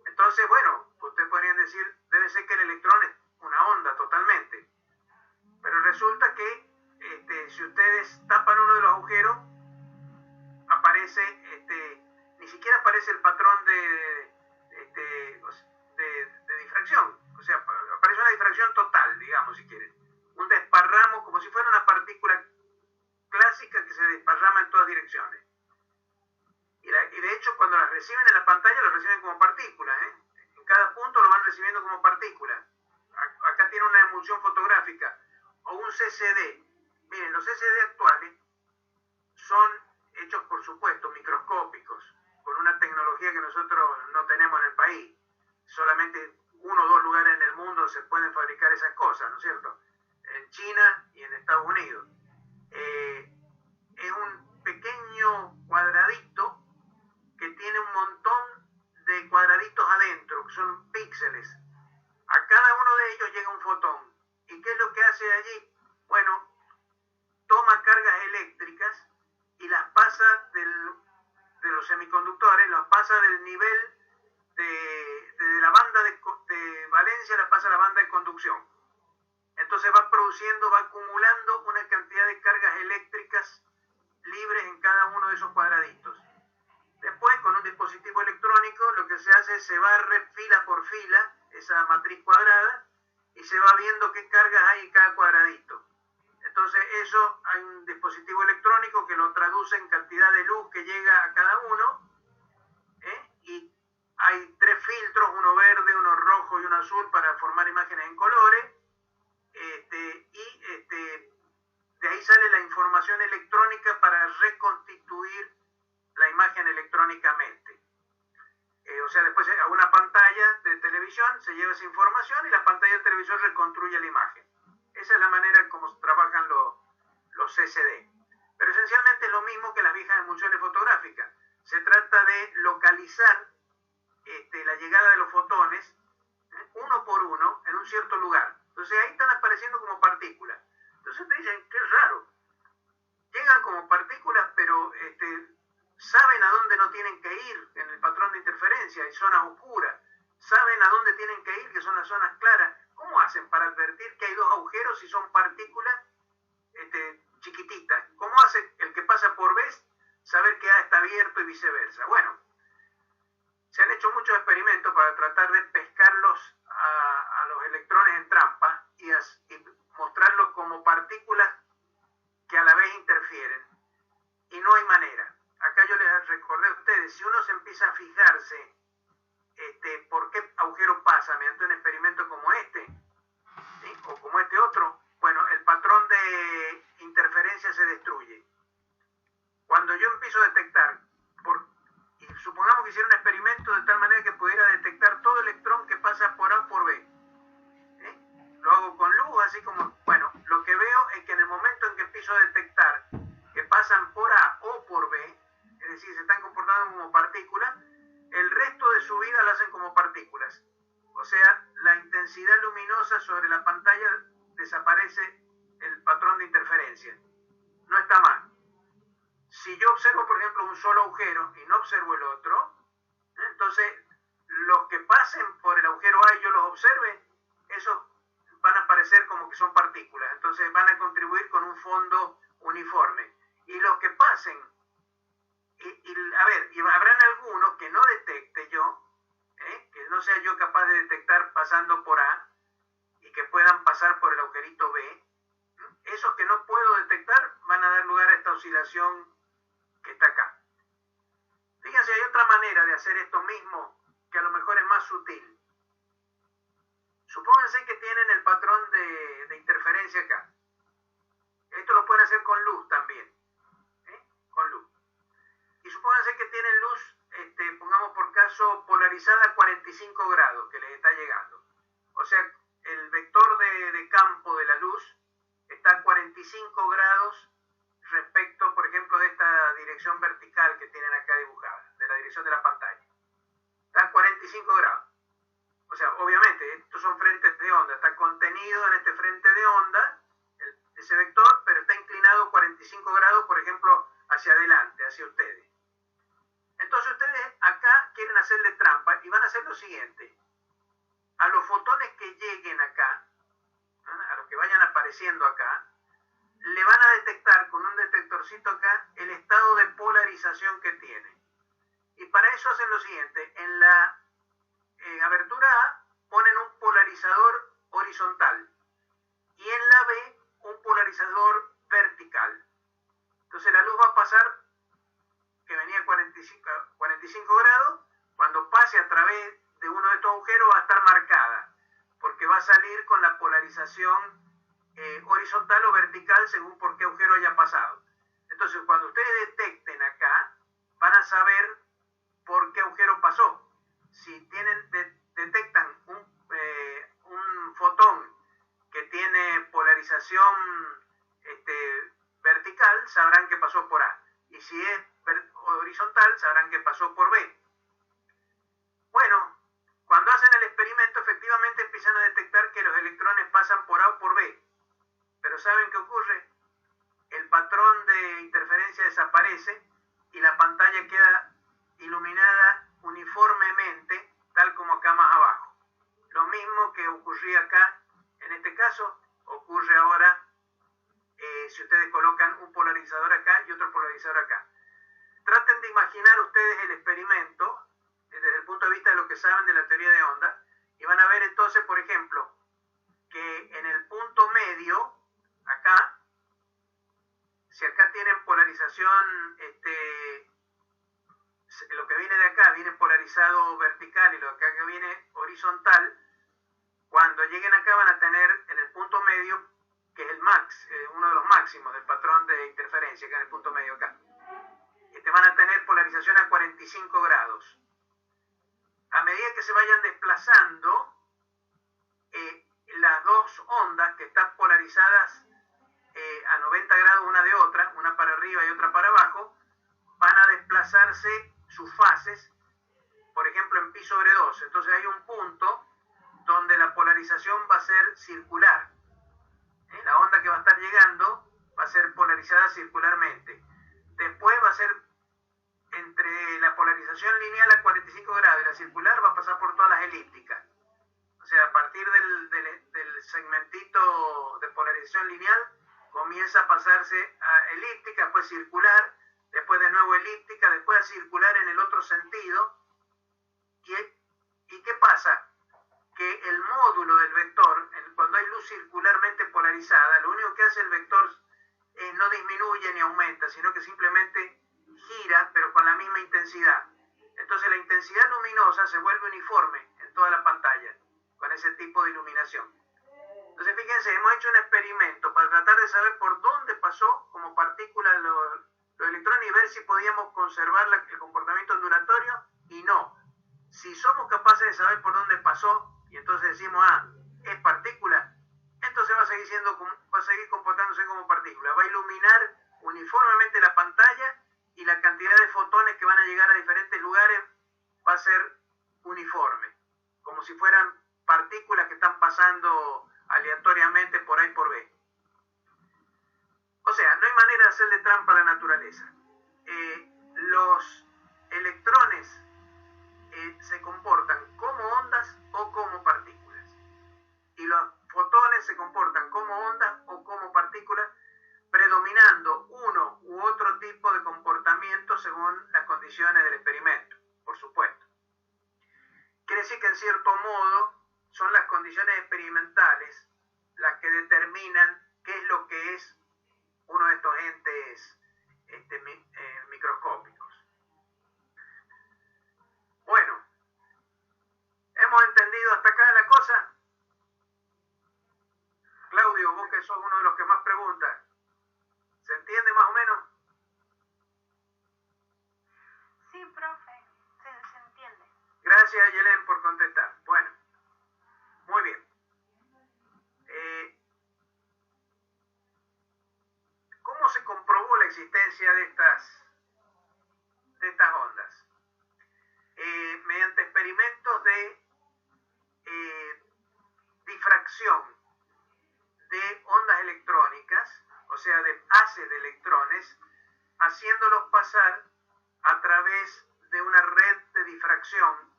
Entonces, bueno, ustedes podrían decir, debe ser que el electrón es una onda totalmente, pero resulta que si ustedes tapan uno de los agujeros, aparece, ni siquiera aparece el patrón de difracción, o sea, aparece una difracción total, digamos, si quieren, un desparramo como si fuera una partícula clásica que se desparrama en todas direcciones. Y de hecho, cuando las reciben en la pantalla, las reciben como partículas, en cada punto lo van recibiendo como partículas. Acá tiene una emulsión fotográfica o un CCD. Miren, los CCD actuales son hechos, por supuesto, microscópicos, con una tecnología que nosotros no tenemos en el país. Solamente 1 o 2 lugares en el mundo se pueden fabricar esas cosas, ¿no es cierto? En China y en Estados Unidos. Es un pequeño cuadradito que tiene un montón de cuadraditos adentro, que son píxeles. A cada uno de ellos llega un fotón. ¿Y qué es lo que hace allí? Bueno, toma cargas eléctricas y las pasa de los semiconductores, las pasa del nivel de la banda de valencia, las pasa a la banda de conducción. Entonces va produciendo, va acumulando una cantidad de cargas eléctricas libres en cada uno de esos cuadraditos. Después, con un dispositivo electrónico, lo que se hace es se barre fila por fila esa matriz cuadrada y se va viendo qué cargas hay en cada cuadradito. Entonces eso, hay un dispositivo electrónico que lo traduce en cantidad de luz que llega a cada uno, y hay 3 filtros, uno verde, uno rojo y uno azul para formar imágenes en colores, de ahí sale la información electrónica para reconstituir la imagen electrónicamente. O sea, después a una pantalla de televisión se lleva esa información y la pantalla de televisión reconstruye la imagen. Esa es la manera como trabajan los CCD. Pero esencialmente es lo mismo que las viejas emulsiones fotográficas. Se trata de localizar la llegada de los fotones, uno por uno, en un cierto lugar. Entonces ahí están apareciendo como partículas. Entonces te dicen, qué raro. Llegan como partículas, pero saben a dónde no tienen que ir en el patrón de interferencia, hay zonas oscuras. Saben a dónde tienen que ir, que son las zonas claras. ¿Cómo hacen para advertir que hay 2 agujeros si son partículas chiquititas? ¿Cómo hace el que pasa por vez saber que A está abierto y viceversa? Bueno, se han hecho muchos experimentos para tratar de pescarlos a los electrones en trampa y mostrarlos como partículas que a la vez interfieren. Y no hay manera. Acá yo les recordé a ustedes, si uno se empieza a fijarse ¿por qué agujero pasa mediante un experimento como este? ¿Sí? O como este otro. Bueno, el patrón de interferencia se destruye. Cuando yo empiezo a detectar, y supongamos que hiciera un experimento de tal manera que pudiera detectar todo electrón que pasa por A o por B. Lo hago con luz, así como, bueno, lo que veo es que en el momento en que empiezo a detectar que pasan por A o por B, es decir, se están comportando como partículas, el resto de su vida lo hacen como partículas. O sea, la intensidad luminosa sobre la pantalla desaparece el patrón de interferencia. No está mal. Si yo observo, por ejemplo, un solo agujero y no observo el otro, entonces los que pasen por el agujero A y yo los observe, esos van a parecer como que son partículas. Entonces van a contribuir con un fondo uniforme. Y los que pasen, y habrán algunos que no detecte yo, que no sea yo capaz de detectar pasando por A y que puedan pasar por el agujerito B. Esos que no puedo detectar van a dar lugar a esta oscilación que está acá. Fíjense, hay otra manera de hacer esto mismo que a lo mejor es más sutil. Supónganse que tienen el patrón de interferencia acá. Esto lo pueden hacer con luz también. Con luz. Y supónganse que tienen luz, pongamos por caso, polarizada a 45 grados que les está llegando. O sea, el vector de campo de la luz está a 45 grados respecto, por ejemplo, de esta dirección vertical que tienen acá dibujada, de la dirección de la pantalla. Está a 45 grados. O sea, obviamente, estos son frentes de onda. Está contenido en este frente de onda, ese vector, pero está inclinado 45 grados, por ejemplo, hacia adelante, hacia ustedes. Entonces ustedes acá quieren hacerle trampa y van a hacer lo siguiente. A los fotones que lleguen acá, a los que vayan apareciendo acá, le van a detectar con un detectorcito acá el estado de polarización que tiene. Y para eso hacen lo siguiente. En la abertura A ponen un polarizador horizontal y en la B un polarizador vertical. Entonces la luz va a pasar, que venía a 45 grados, cuando pase a través de uno de estos agujeros va a estar marcada, porque va a salir con la polarización horizontal o vertical según por qué agujero haya pasado. Entonces cuando ustedes detecten acá, van a saber por qué agujero pasó. Si detectan un fotón que tiene polarización vertical, sabrán que pasó por A. Y si es horizontal, sabrán que pasó por B. Bueno, cuando hacen el experimento, efectivamente empiezan a detectar que los electrones pasan por A o por B. Pero ¿saben qué ocurre? El patrón de interferencia desaparece y la pantalla queda iluminada uniformemente, tal como acá más abajo. Lo mismo que ocurría acá, en este caso, ocurre ahora si ustedes colocan un polarizador acá y otro polarizador acá. Traten de imaginar ustedes el experimento desde el punto de vista de lo que saben de la teoría de onda y van a ver entonces, por ejemplo, que en el punto medio, acá, si acá tienen polarización, lo que viene de acá viene polarizado vertical y lo que acá viene horizontal, cuando lleguen acá van a tener en el punto medio, que es el uno de los máximos del patrón de interferencia, acá en el punto medio acá, van a tener polarización a 45 grados. A medida que se vayan desplazando, las dos ondas que están polarizadas a 90 grados una de otra, una para arriba y otra para abajo, van a desplazarse sus fases, por ejemplo en pi sobre 2. Entonces hay un punto donde la polarización va a ser circular. La onda que va a estar llegando va a ser polarizada circularmente. Después va a ser entre la polarización lineal a 45 grados y la circular, va a pasar por todas las elípticas. O sea, a partir del segmentito de polarización lineal comienza a pasarse a elíptica, después circular, después de nuevo elíptica, después a circular en el otro sentido. ¿Y qué pasa? Que el módulo del vector, cuando hay luz circularmente polarizada, lo único que hace el vector no disminuye ni aumenta, sino que simplemente gira, pero con la misma intensidad. Entonces Entonces la intensidad luminosa se vuelve uniforme en toda la pantalla con ese tipo de iluminación. Entonces fíjense, hemos hecho un experimento para tratar de saber por dónde pasó como partícula los electrones y ver si podíamos conservar el comportamiento ondulatorio y no. Si somos capaces de saber por dónde pasó y entonces decimos, es partícula, entonces va a seguir comportándose como partícula. Va a iluminar uniformemente la pantalla y la cantidad de fotones que van a llegar a diferentes lugares va a ser uniforme, como si fueran partículas que están pasando aleatoriamente por A y por B. O sea, no hay manera de hacerle trampa a la naturaleza. Los electrones se comportan como ondas o como partículas. Y los fotones se comportan como ondas o como partículas, predominando uno u otro tipo de comportamiento según las condiciones del experimento, por supuesto. Quiere decir que en cierto modo son las condiciones experimentales las que determinan qué es lo que es uno de estos entes microscópicos. Bueno, ¿hemos entendido hasta acá la cosa? Claudio, vos que sos uno de los que más pregunta, ¿se entiende más o menos? Sí, profe, se entiende. Gracias, Yelén, por contestar. Bueno, muy bien. ¿Cómo se comprobó la existencia de estas ondas? Mediante experimentos de difracción de ondas electrónicas, o sea, de haces de electrones, haciéndolos pasar a través de una red de difracción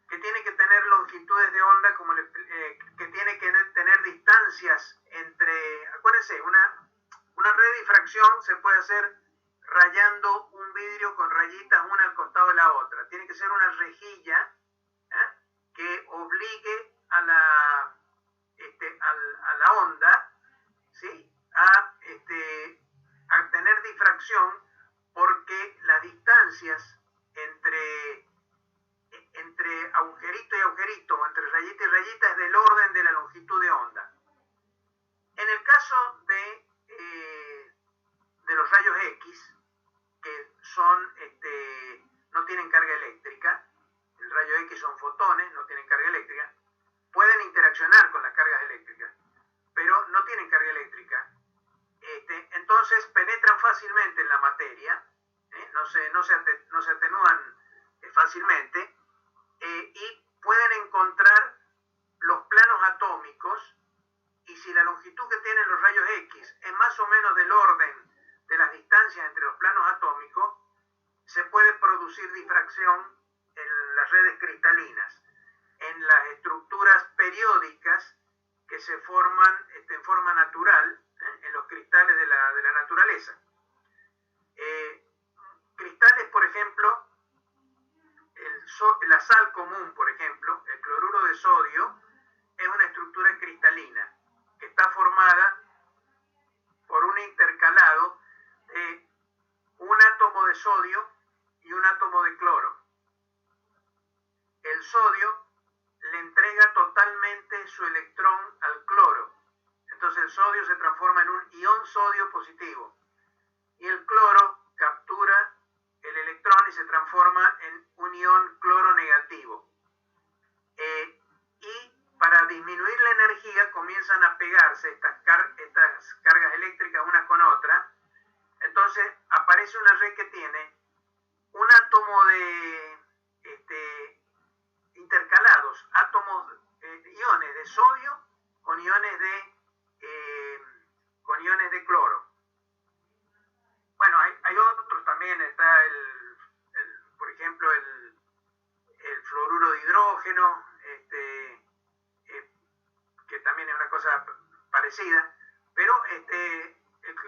que tiene que tener longitudes de onda, que tiene que tener distancias entre, acuérdense, una red de difracción se puede hacer rayando un vidrio con rayitas una al costado de la otra. Tiene que ser una rejilla que obligue a la onda, ¿sí? a tener difracción, porque las distancias entre agujerito y agujerito, entre rayita y rayita, es del orden de la longitud de onda. En el caso de los rayos X, que no tienen carga eléctrica, el rayo X son fotones, no tienen carga eléctrica, pueden interaccionar con las cargas eléctricas, pero no tienen carga eléctrica. Entonces penetran fácilmente en la materia, no se atenúan fácilmente, y pueden encontrar los planos atómicos, y si la longitud que tienen los rayos X es más o menos del orden de las distancias entre los planos atómicos, se puede producir difracción en las redes cristalinas, en las estructuras periódicas que se forman en forma natural en los cristales de la naturaleza. Cristales, por ejemplo, la sal común, por ejemplo, el cloruro de sodio, es una estructura cristalina que está formada por un intercalado de un átomo de sodio y un átomo de cloro. El sodio le entrega totalmente su electrón al cloro. Entonces el sodio se transforma en un ion sodio positivo. Y el cloro captura el electrón y se transforma en un ion cloro negativo. Y para disminuir la energía comienzan a pegarse estas cargas eléctricas una con otra. Entonces aparece una red que tiene un átomo de intercalados, iones de sodio con iones de cloro. Bueno, hay otros también, está por ejemplo el fluoruro de hidrógeno, que también es una cosa parecida, pero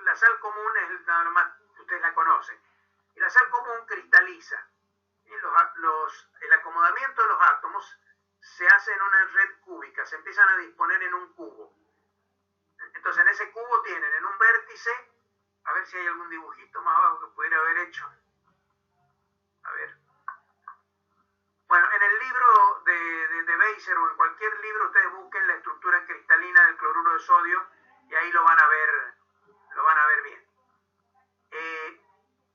la sal común es nada más que ustedes la conocen. Y la sal común cristaliza. Y el acomodamiento de los átomos se hace en una red cúbica, se empiezan a disponer en un cubo. Entonces en ese cubo tienen en un vértice, a ver si hay algún dibujito más abajo que pudiera haber hecho. A ver. Kaiser o en cualquier libro ustedes busquen la estructura cristalina del cloruro de sodio y ahí lo van a ver bien.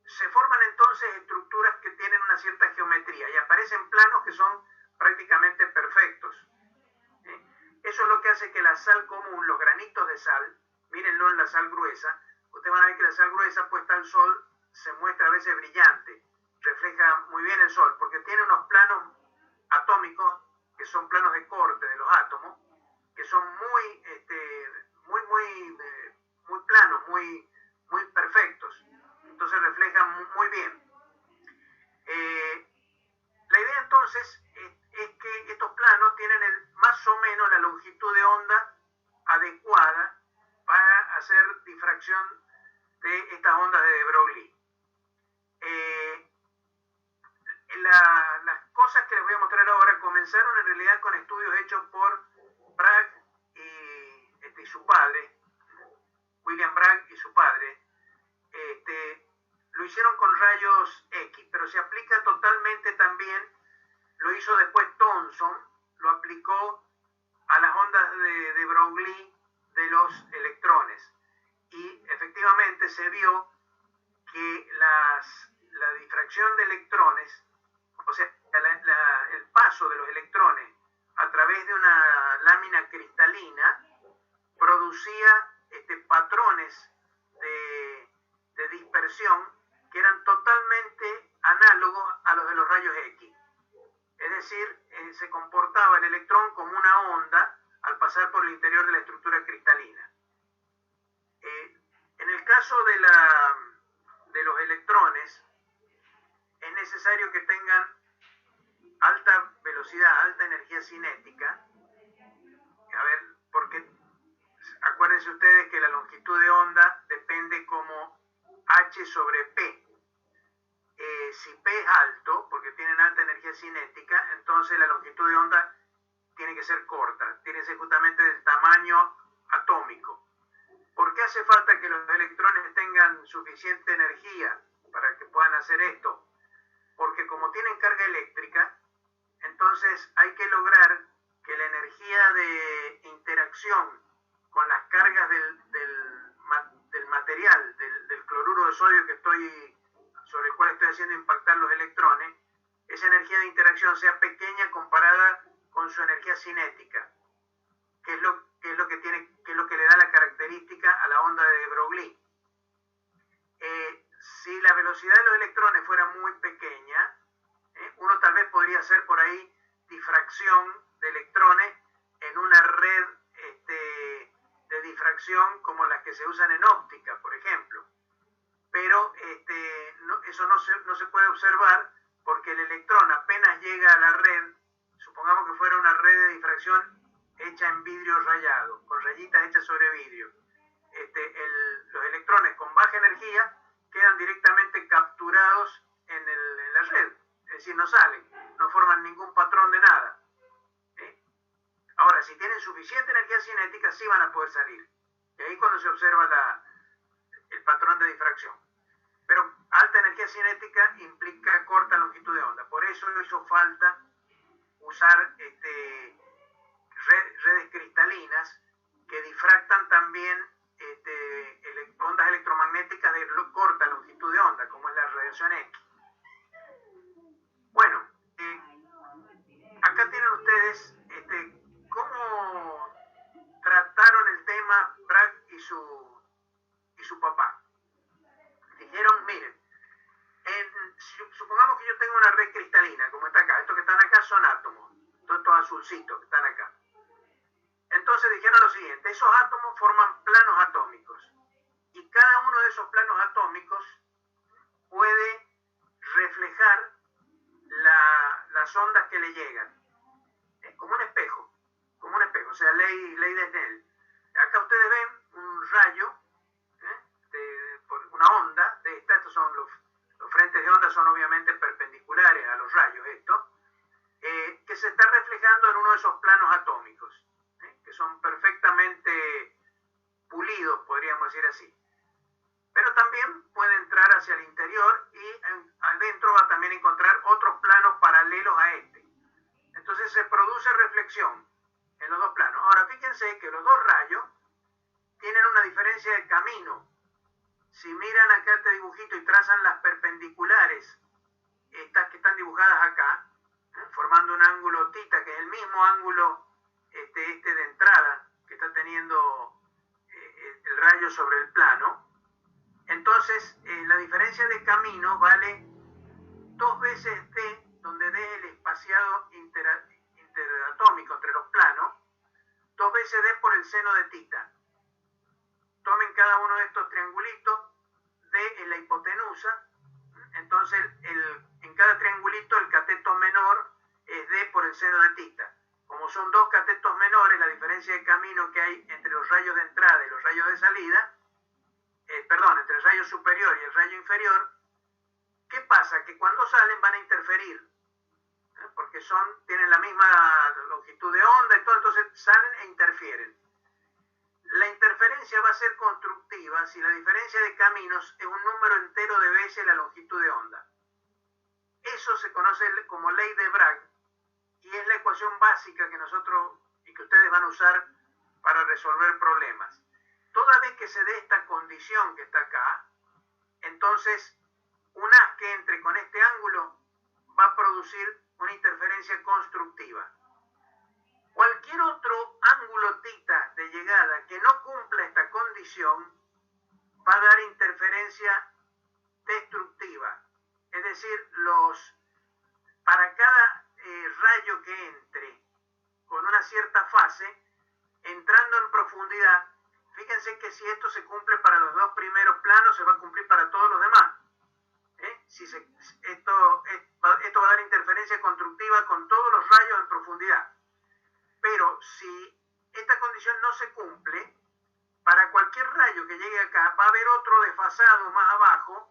Se forman entonces estructuras que tienen una cierta geometría y aparecen planos que son prácticamente perfectos. Eso es lo que hace que la sal común, los granitos de sal, mírenlo en la sal gruesa, ustedes van a ver que la sal gruesa puesta al sol se muestra a veces brillante, refleja muy bien el sol, porque tiene unos planos atómicos que son planos de corte de los átomos, que son muy planos, muy perfectos. Entonces reflejan muy bien. La idea entonces es que estos planos tienen más o menos la longitud de onda adecuada para hacer difracción de estas ondas de de Broglie. Las cosas que les voy a mostrar ahora comenzaron en realidad con estudios hechos por Bragg y su padre, William Bragg y su padre. Lo hicieron con rayos X, pero se aplica totalmente también, lo hizo después Thomson, lo aplicó a las ondas de Broglie de los electrones. Y efectivamente se vio que la difracción de electrones, o sea, el paso de los electrones a través de una lámina cristalina producía patrones de dispersión que eran totalmente análogos a los de los rayos X. Es decir, se comportaba el electrón como una onda al pasar por el interior de la estructura cristalina. En el caso de los electrones, es necesario que tengan alta velocidad, alta energía cinética. A ver, porque acuérdense ustedes que la longitud de onda depende como H sobre P. Si P es alto, porque tienen alta energía cinética, entonces la longitud de onda tiene que ser corta, tiene que ser justamente del tamaño atómico. ¿Por qué hace falta que los electrones tengan suficiente energía para que puedan hacer esto? Porque como tienen carga eléctrica, entonces hay que lograr que la energía de interacción con las cargas del material, del cloruro de sodio sobre el cual estoy haciendo impactar los electrones, esa energía de interacción sea pequeña comparada con su energía cinética, que es lo que le da la característica a la onda de Broglie. Si la velocidad de los electrones fuera muy pequeña, uno tal vez podría hacer por ahí difracción de electrones en una red de difracción como las que se usan en óptica, por ejemplo. Pero eso no se puede observar porque el electrón apenas llega a la red, supongamos que fuera una red de difracción hecha en vidrio rayado, con rayitas hechas sobre vidrio. Los electrones con baja energía quedan directamente capturados en la red, es decir, no salen, no forman ningún patrón de nada. Ahora, si tienen suficiente energía cinética, sí van a poder salir. Y ahí es cuando se observa el patrón de difracción. Pero alta energía cinética implica corta longitud de onda. Por eso hizo falta usar redes cristalinas que difractan también ondas electromagnéticas de corta longitud de onda, como es la radiación X. Bueno, acá tienen ustedes cómo trataron el tema Bragg y su papá. Dijeron, miren, supongamos que yo tengo una red cristalina, como está acá. Estos que están acá son átomos, todos estos azulcitos que están acá. Entonces dijeron lo siguiente, esos átomos forman planos atómicos y cada uno de esos planos atómicos puede reflejar las ondas que le llegan, como un espejo, o sea, ley de Snell. Acá ustedes ven un rayo, una onda de estos son los frentes de onda, son obviamente perpendiculares a los rayos, que se está reflejando en uno de esos planos atómicos, que son perfectamente pulidos, podríamos decir así. Pero también puede entrar hacia el interior y adentro va a también encontrar otros planos paralelos a este. Entonces se produce reflexión en los dos planos. Ahora fíjense que los dos rayos tienen una diferencia de camino. Si miran acá este dibujito y trazan las perpendiculares, estas que están dibujadas acá, formando un ángulo θ, que es el mismo ángulo de entrada que está teniendo el rayo sobre el plano, entonces la diferencia de camino vale 2 veces d, donde d es el espaciado interatómico entre los planos, 2 veces d por el seno de θ. Tomen cada uno de estos triangulitos, d es la hipotenusa, entonces en cada triangulito el cateto menor es d por el seno de θ. Como son dos catetos menores, la diferencia de camino que hay entre los rayos de entrada y los rayos de salida, entre el rayo superior y el rayo inferior, ¿qué pasa? Que cuando salen van a interferir, porque tienen la misma longitud de onda y todo, entonces salen e interfieren. La interferencia va a ser constructiva si la diferencia de caminos es un número entero de veces la longitud de onda. Eso se conoce como ley de Bragg y es la ecuación básica que nosotros y que ustedes van a usar para resolver problemas. Toda vez que se dé esta condición que está acá, entonces un haz que entre con este ángulo va a producir una interferencia constructiva. Cualquier otro ángulo θ de llegada que no cumpla esta condición va a dar interferencia destructiva. Es decir, para cada rayo que entre con una cierta fase, entrando en profundidad, fíjense que si esto se cumple para los dos primeros planos, se va a cumplir para todos los demás. Esto va a dar interferencia constructiva con todos los rayos en profundidad. Pero si esta condición no se cumple, para cualquier rayo que llegue acá, va a haber otro desfasado más abajo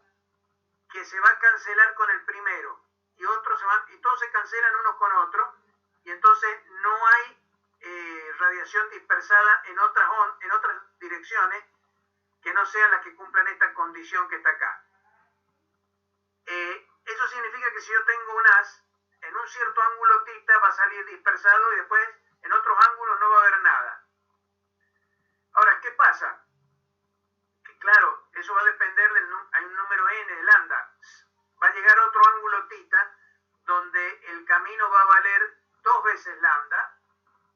que se va a cancelar con el primero. Y todos se cancelan unos con otros, y entonces no hay radiación dispersada en otras direcciones que no sean las que cumplan esta condición que está acá. Eso significa que si yo tengo un haz, en un cierto ángulo θ va a salir dispersado y después en otros ángulos no va a haber nada. Ahora, ¿qué pasa? Que claro, eso va a depender hay un número n de lambda. Va a llegar otro ángulo θ donde el camino va a valer 2 veces lambda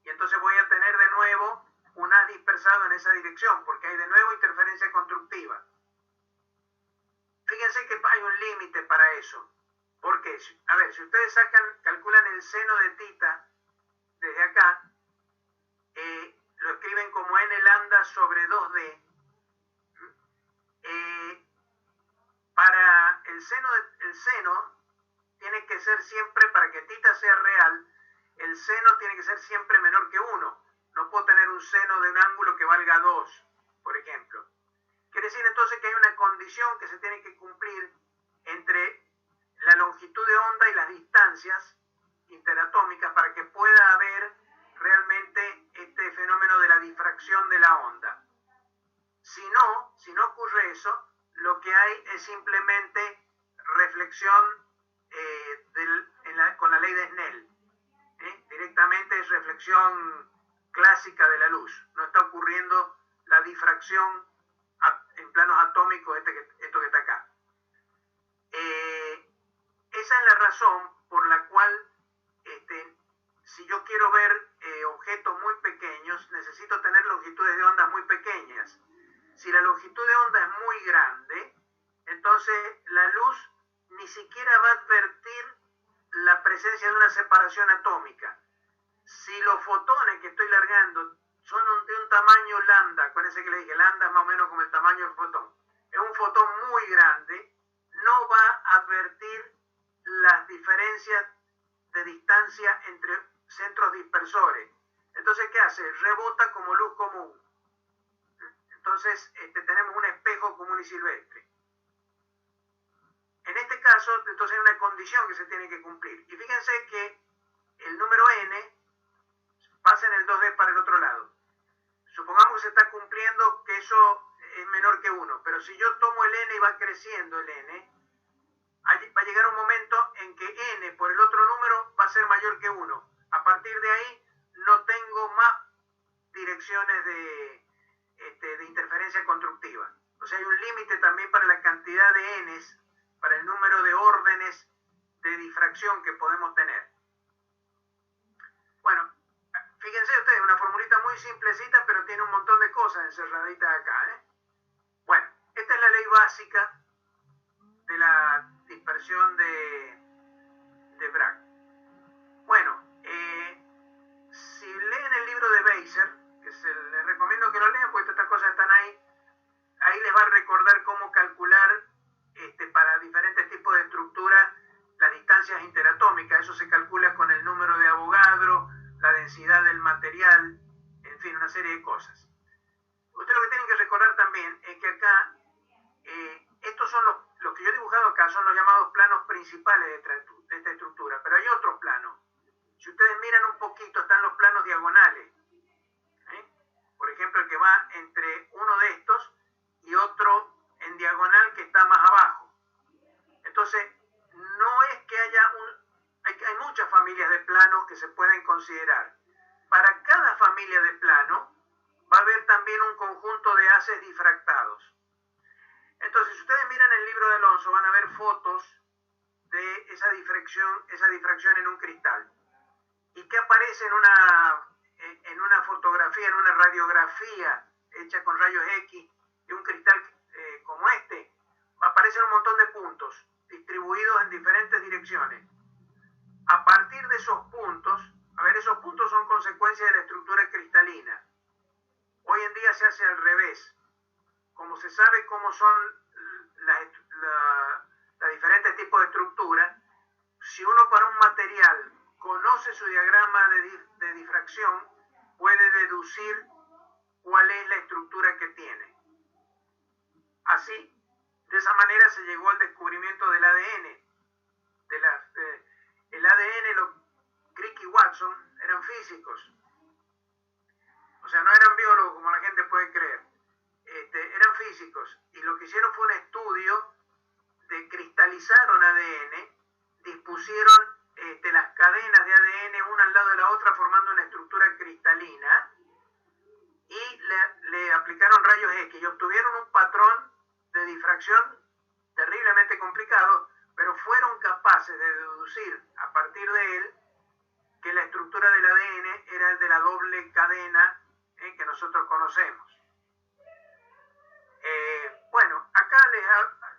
y entonces voy a tener de nuevo un haz dispersado en esa dirección porque hay de nuevo interferencia constructiva. Fíjense que hay un límite para eso. Porque, a ver, si ustedes calculan el seno de θ desde acá, lo escriben como n lambda sobre 2d. Para el seno tiene que ser siempre, para que θ sea real, el seno tiene que ser siempre menor que 1. No puedo tener un seno de un ángulo que valga 2, por ejemplo. Quiere decir entonces que hay una condición que se tiene que cumplir entre la longitud de onda y las distancias interatómicas para que pueda haber realmente este fenómeno de la difracción de la onda. Si no ocurre eso, lo que hay es simplemente reflexión con la ley de Snell. Directamente es reflexión clásica de la luz. No está ocurriendo la difracción en planos atómicos, esto que está acá. Esa es la razón por la cual si yo quiero ver objetos muy pequeños, necesito tener longitudes de onda muy pequeñas. Si la longitud de onda es muy grande, entonces la luz ni siquiera va a advertir la presencia de una separación atómica. Si los fotones que estoy largando son de un tamaño lambda, acuérdense que le dije, lambda es más o menos como el tamaño del fotón, es un fotón muy grande, no va a advertir las diferencias de distancia entre centros dispersores. Entonces, ¿qué hace? Rebota como luz común. Entonces, tenemos un espejo común y silvestre. En este caso, entonces hay una condición que se tiene que cumplir. Y fíjense que el número n pasa en el 2D para el otro lado. Supongamos que se está cumpliendo que eso es menor que 1, pero si yo tomo el n y va creciendo el n, va a llegar un momento en que n por el otro número va a ser mayor que 1. partir de ahí no tengo más direcciones de interferencia constructiva. O sea, hay un límite también para la cantidad de n's, para el número de órdenes de difracción que podemos tener. Bueno, fíjense ustedes, una formulita muy simplecita, pero tiene un montón de cosas encerraditas acá, ¿eh? Bueno, esta es la ley básica de la dispersión de Bragg. Bueno, si leen el libro de Beiser, que les recomiendo que lo lean porque estas cosas están ahí, ahí les va a recordar cómo calcular para diferentes tipos de estructuras las distancias interatómicas. Eso se calcula con el número de Avogadro, la densidad del material, en fin, una serie de cosas. Ustedes lo que tienen que recordar también es que acá, estos son los que yo he dibujado acá, son los llamados planos principales de esta estructura, pero hay otros planos. Si ustedes miran un poquito, están los planos diagonales. Por ejemplo, el que va entre uno de estos y otro en diagonal que está más abajo. Entonces, no es que hay muchas familias de planos que se pueden considerar. Para cada familia de plano va a haber también un conjunto de haces difractados. Entonces, si ustedes miran el libro de Alonso, van a ver fotos de esa difracción en un cristal. ¿Y qué aparece en una fotografía, en una radiografía hecha con rayos X de un cristal como este? Aparecen un montón de puntos distribuidos en diferentes direcciones. A partir de esos puntos, esos puntos son consecuencia de la estructura cristalina. Hoy en día se hace al revés. Como se sabe cómo son los diferentes tipos de estructuras, si uno para un material conoce su diagrama de difracción, puede deducir cuál es la estructura que tiene. Así, de esa manera se llegó al descubrimiento del ADN. El ADN, Crick y Watson eran físicos. O sea, no eran biólogos como la gente puede creer. Eran físicos. Y lo que hicieron fue un estudio de cristalizaron ADN, dispusieron las cadenas de ADN una al lado de la otra formando una estructura cristalina y le aplicaron rayos X y obtuvieron un patrón de difracción terriblemente complicado, pero fueron capaces de deducir a partir de él que la estructura del ADN era el de la doble cadena que nosotros conocemos. Bueno, acá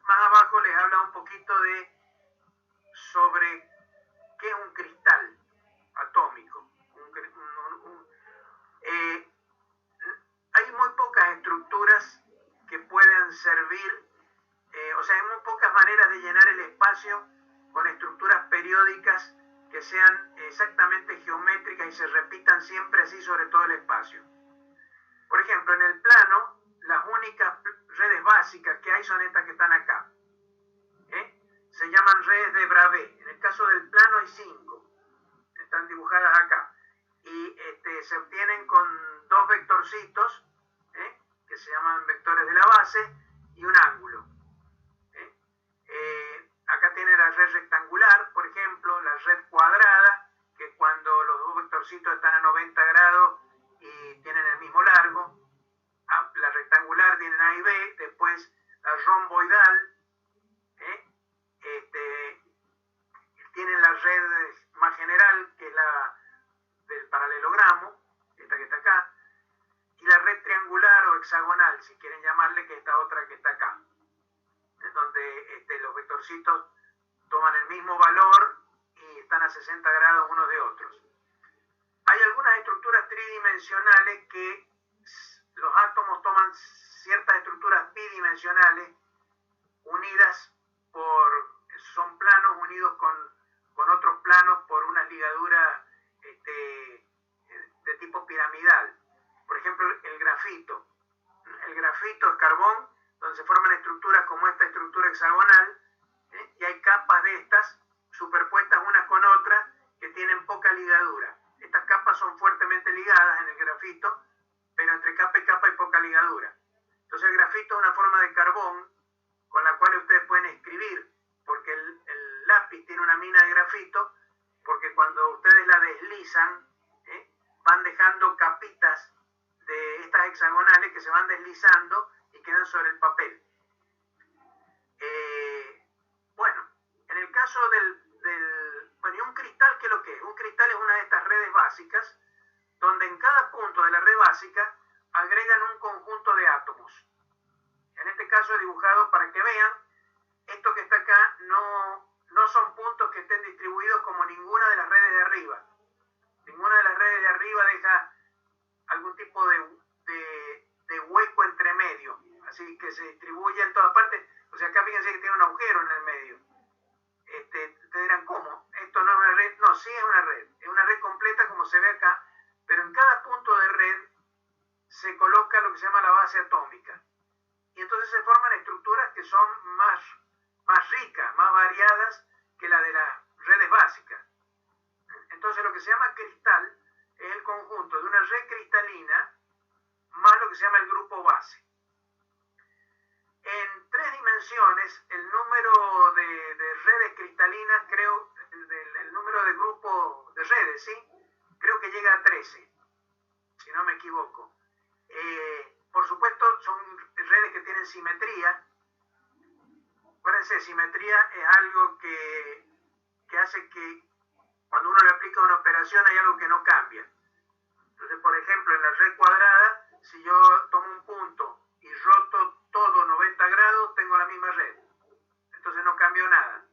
más abajo les habla un poquito sobre qué es un cristal atómico. Hay muy pocas estructuras que puedan servir, hay muy pocas maneras de llenar el espacio con estructuras periódicas que sean exactamente geométricas y se repitan siempre así sobre todo el espacio. Por ejemplo, en el plano, las únicas redes básicas que hay son estas que están acá. Se llaman redes de Bravais. En el caso del plano hay 5. Están dibujadas acá. Y se obtienen con 2 vectorcitos, que se llaman vectores de la base, y un ángulo. Acá tiene la red rectangular, por ejemplo, la red cuadrada, que cuando los 2 vectorcitos están a 90 grados y tienen el mismo largo. La rectangular tienen A y B, después la romboidal, tienen la red más general, que es la del paralelogramo, esta que está acá, y la red triangular o hexagonal, si quieren llamarle, que es esta otra que está acá, donde los vectorcitos toman el mismo valor y están a 60 grados unos de otros. Hay algunas estructuras tridimensionales que los átomos toman ciertas estructuras bidimensionales unidas son planos unidos con otros planos por unas ligaduras de tipo piramidal. Por ejemplo, el grafito. El grafito es carbón, donde se forman estructuras como esta estructura hexagonal, y hay capas de estas superpuestas unas con otras que tienen poca ligadura. Estas capas son fuertemente ligadas en el grafito, pero entre capa y capa hay poca ligadura. Entonces el grafito es una forma de carbón con la cual ustedes pueden escribir, porque el lápiz tiene una mina de grafito, porque cuando ustedes la deslizan, van dejando capitas de estas hexagonales que se van deslizando y quedan sobre el papel. Bueno, en el caso bueno, ¿y un cristal qué es lo que es? Un cristal es una de estas redes básicas donde en cada punto de la red básica agregan un conjunto de átomos. En este caso he dibujado para que vean, esto que está acá no son puntos que estén distribuidos como ninguna de las redes de arriba. Ninguna de las redes de arriba deja algún tipo de hueco entre medio, así que se distribuye en todas partes. O sea, acá fíjense que tiene un agujero en el medio. Ustedes dirán, ¿cómo? Esto no es una red. No, sí es una red completa como se ve acá, pero en cada punto de red se coloca lo que se llama la base atómica. Y entonces se forman estructuras que son más ricas, más variadas que la de las redes básicas. Entonces lo que se llama cristal es el conjunto de una red cristalina más lo que se llama el grupo base. En 3 dimensiones, el número de redes cristalinas, creo, el número de grupos de redes, ¿sí? Creo que llega a 13, si no me equivoco. Por supuesto, son redes que tienen simetría. Acuérdense, simetría es algo que hace que cuando uno le aplica una operación hay algo que no cambia. Entonces, por ejemplo, en la red cuadrada, si yo tomo un punto y roto todo 90 grados, tengo la misma red. Entonces no cambió nada.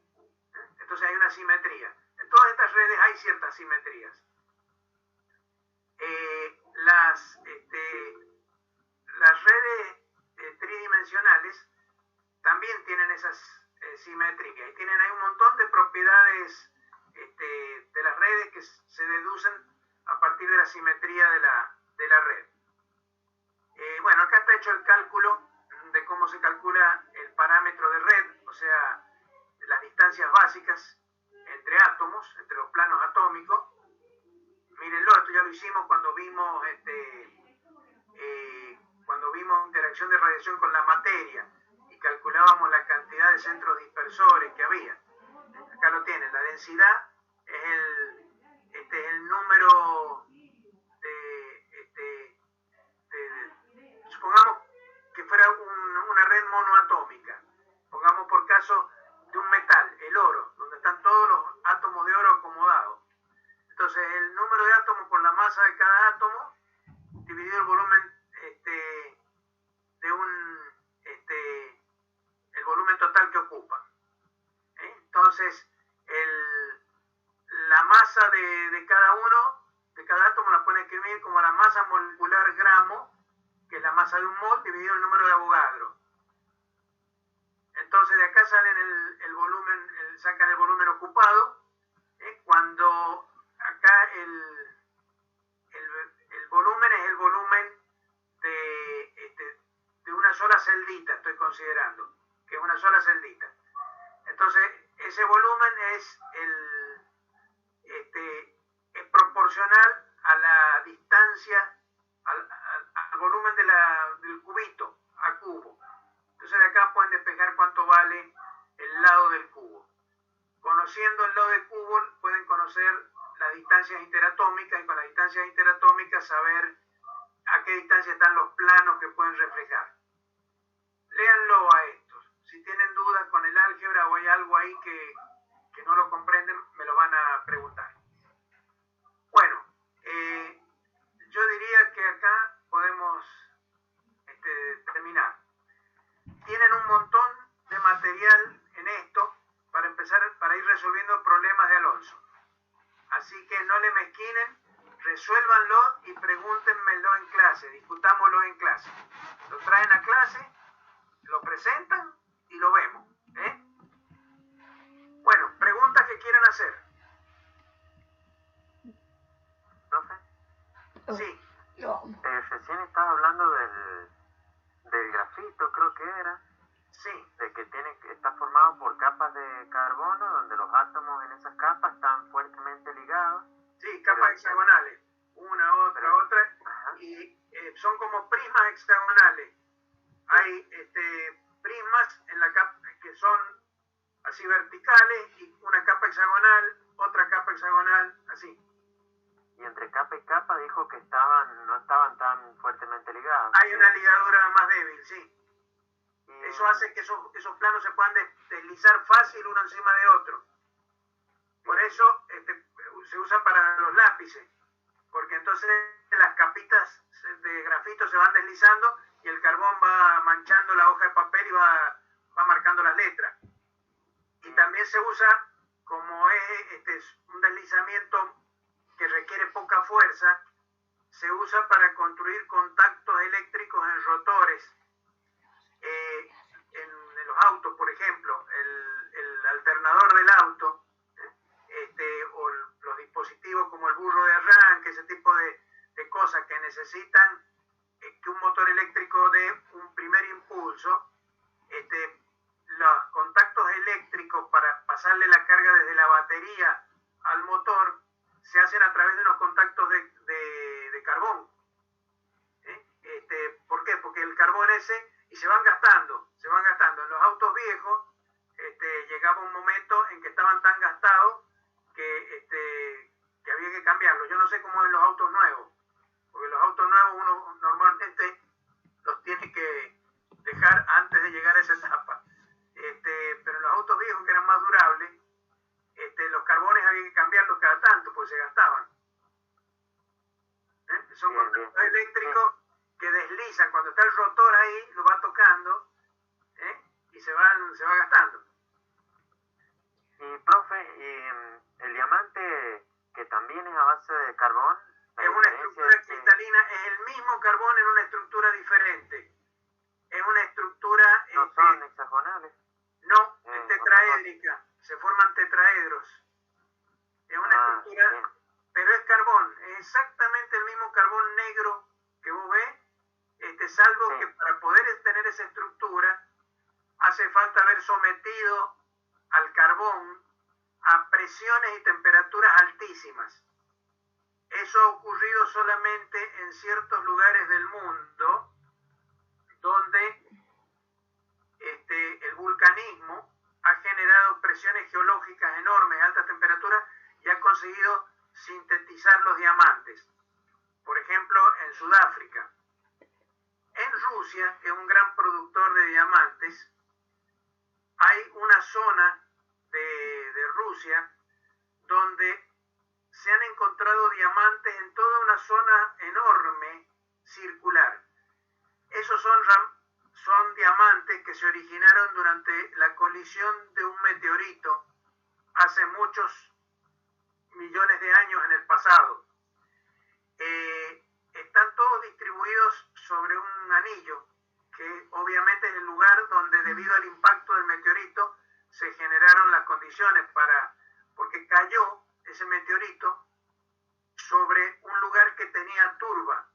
Entonces hay una simetría. En todas estas redes hay ciertas simetrías. Las redes tridimensionales también tienen esas simetrías y tienen ahí un montón de propiedades de las redes que se deducen a partir de la simetría de la red. Bueno, acá está hecho el cálculo de cómo se calcula el parámetro de red, o sea, las distancias básicas entre átomos, entre los planos atómicos. Mírenlo, esto ya lo hicimos cuando vimos interacción de radiación con la materia y calculábamos la cantidad de centros dispersores que había. Acá lo tienen, la densidad es el número supongamos que fuera una red monoatómica, pongamos por caso de un metal, el oro, donde están todos los átomos de oro acomodados. Entonces el número de átomos por la masa de cada átomo dividido el volumen el volumen total que ocupa. Entonces la masa de cada átomo la pueden escribir como la masa molecular gramo, que es la masa de un mol dividido el número de Avogadro. Entonces de acá salen el volumen, sacan el volumen ocupado, cuando acá el volumen es el volumen de una sola celdita, estoy considerando, que es una sola celdita. Entonces ese volumen es proporcional a la distancia, al volumen del cubito, a cubo. Entonces de acá pueden despejar cuánto vale el lado del cubo. Conociendo el lado del cubo pueden conocer las distancias interatómicas y con las distancias interatómicas saber a qué distancia están los planos que pueden reflejar. Léanlo a estos. Si tienen dudas con el álgebra o hay algo ahí que no lo comprenden, me lo van a preguntar. Bueno, yo diría que acá podemos terminar. Tienen un montón de material en esto para empezar, para ir resolviendo problemas de Alonso. Así que no le mezquinen, resuélvanlo y pregúntenmelo en clase, discutámoslo en clase. Lo traen a clase, lo presentan y lo vemos. Bueno, preguntas que quieran hacer. Profe, Sí. recién estaba hablando del grafito, creo que era. Sí. De que está formado por capas de carbono, donde los átomos en esas capas están fuertemente ligados. Sí, capas hexagonales. Una, otra. Ajá. Y son como prismas hexagonales. Hay prismas en la capa que son así verticales y una capa hexagonal, otra capa hexagonal, así. entre capa y capa dijo que no estaban tan fuertemente ligados. Hay una ligadura más débil, sí. Y, Eso hace que esos planos se puedan deslizar fácil uno encima de otro. Por eso se usa para los lápices, porque entonces las capitas de grafito se van deslizando y el carbón va manchando la hoja de papel y va marcando las letras. Y también se usa, como es un deslizamiento que requiere poca fuerza, se usa para construir contactos eléctricos en rotores. En los autos, por ejemplo, el alternador del auto, o los dispositivos como el burro de arranque, ese tipo de cosas que necesitan que un motor eléctrico dé un primer impulso, los contactos eléctricos para pasarle la carga desde la batería al motor se hacen a través de unos contactos de carbón. ¿Por qué? Porque el carbón y se van gastando. En los autos viejos llegaba un momento en que estaban tan gastados que había que cambiarlos. Yo no sé cómo en los autos nuevos, porque los autos nuevos uno normalmente los tiene que dejar antes de llegar a esa etapa. Pero en los autos viejos que eran más durables, los carbones había que cambiarlos cada tanto, pues se gastaban. Son contactos eléctricos que deslizan, cuando está el rotor ahí, lo va tocando, y se va gastando. Y profe, el diamante, que también es a base de carbón, Es una estructura cristalina, es el mismo carbón en una estructura diferente. Es una estructura... ¿No son hexagonales? No, es tetraédrica, se forman tetraedros. Es una estructura, bien. pero es carbón, es exactamente el mismo carbón negro que vos ves, salvo Sí. que para poder tener esa estructura hace falta haber sometido al carbón a presiones y temperaturas altísimas. Eso ha ocurrido solamente en ciertos lugares del mundo donde el vulcanismo ha generado presiones geológicas enormes, altas temperaturas, y ha conseguido sintetizar los diamantes. Por ejemplo, en Sudáfrica. En Rusia, que es un gran productor de diamantes, hay una zona de Rusia donde se han encontrado diamantes en toda una zona enorme, circular. Esos son diamantes que se originaron durante la colisión de un meteorito hace muchos millones de años en el pasado. Están todos distribuidos sobre un anillo, que obviamente es el lugar donde, debido al impacto del meteorito, se generaron las condiciones porque cayó ese meteorito sobre un lugar que tenía turba.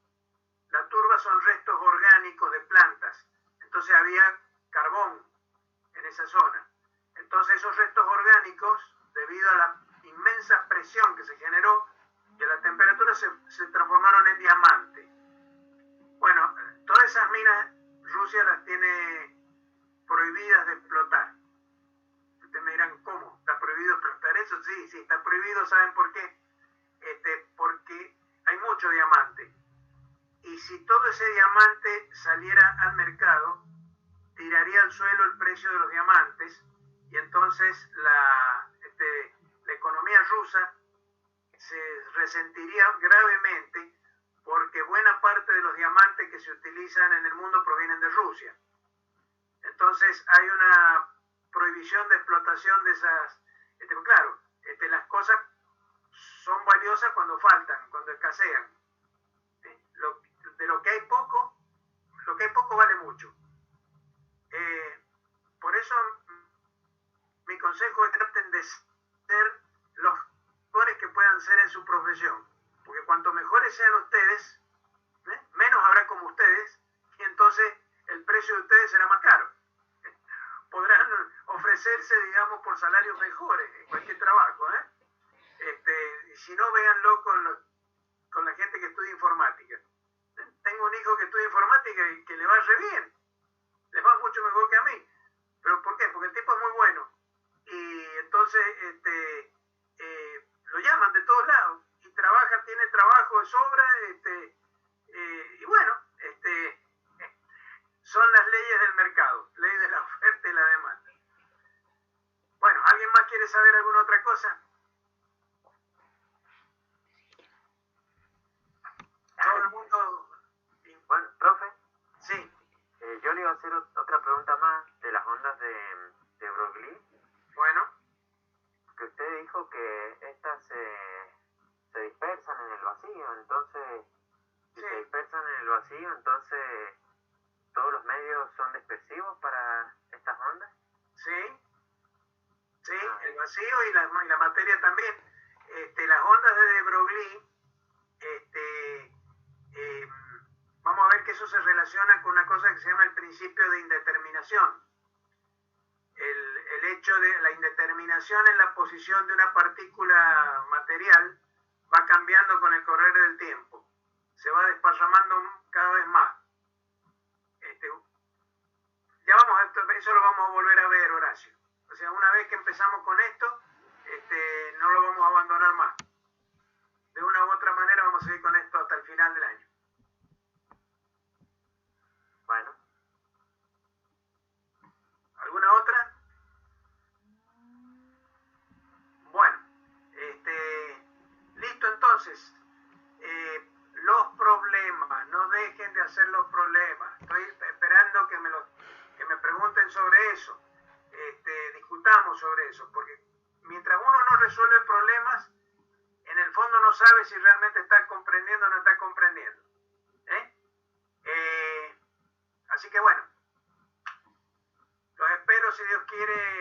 La turba son restos orgánicos de plantas, entonces había carbón en esa zona. Entonces esos restos orgánicos, debido a la inmensa presión que se generó y a la temperatura, se transformaron en diamante. Bueno, todas esas minas Rusia las tiene prohibidas de explotar. Ustedes me dirán, ¿cómo? ¿Está prohibido explotar eso? Sí, está prohibido. ¿Saben por qué? Porque hay mucho diamante. Y si todo ese diamante saliera al mercado, tiraría al suelo el precio de los diamantes, y entonces la economía rusa se resentiría gravemente, porque buena parte de los diamantes que se utilizan en el mundo provienen de Rusia. Entonces hay una prohibición de explotación de esas... claro, las cosas son valiosas cuando faltan, cuando escasean. De lo que hay poco vale mucho. Por eso mi consejo es que traten de ser los mejores que puedan ser en su profesión, porque cuanto mejores sean ustedes, menos habrá como ustedes, y entonces el precio de ustedes será más caro. Podrán ofrecerse, digamos, por salarios mejores en cualquier trabajo, si no, véanlo con la gente que estudia informática. Tengo un hijo que estudia informática y que le va re bien, le va mucho mejor que a mí. ¿Pero por qué? Porque el tipo es muy bueno, y entonces lo llaman de todos lados y trabaja trabaja tiene trabajo de sobra, y bueno, son las leyes del mercado, ley de la oferta y la demanda. Bueno, ¿alguien más quiere saber alguna otra cosa? Todo el mundo... Bueno, profe, Sí, yo le iba a hacer otra pregunta más de las ondas de Broglie, bueno, que usted dijo que estas se dispersan en el vacío, entonces, si sí, se dispersan en el vacío, entonces todos los medios son dispersivos para estas ondas. sí, sí, el vacío y la materia también. Las ondas de Broglie, vamos a ver que eso se relaciona con una cosa que se llama el principio de indeterminación. El hecho de la indeterminación en la posición de una partícula material va cambiando con el correr del tiempo, se va desparramando cada vez más. Ya vamos a esto, eso lo vamos a volver a ver, Horacio. O sea, una vez que empezamos con esto, no lo vamos a abandonar más. De una u otra manera vamos a seguir con esto hasta el final del año. Bueno, ¿Alguna otra? Bueno, listo entonces. Los problemas, no dejen de hacer los problemas. Estoy esperando que me pregunten sobre eso. Discutamos sobre eso, porque mientras uno no resuelve problemas, en el fondo no sabe si realmente está comprendiendo o no está comprendiendo. Así que bueno, los espero si Dios quiere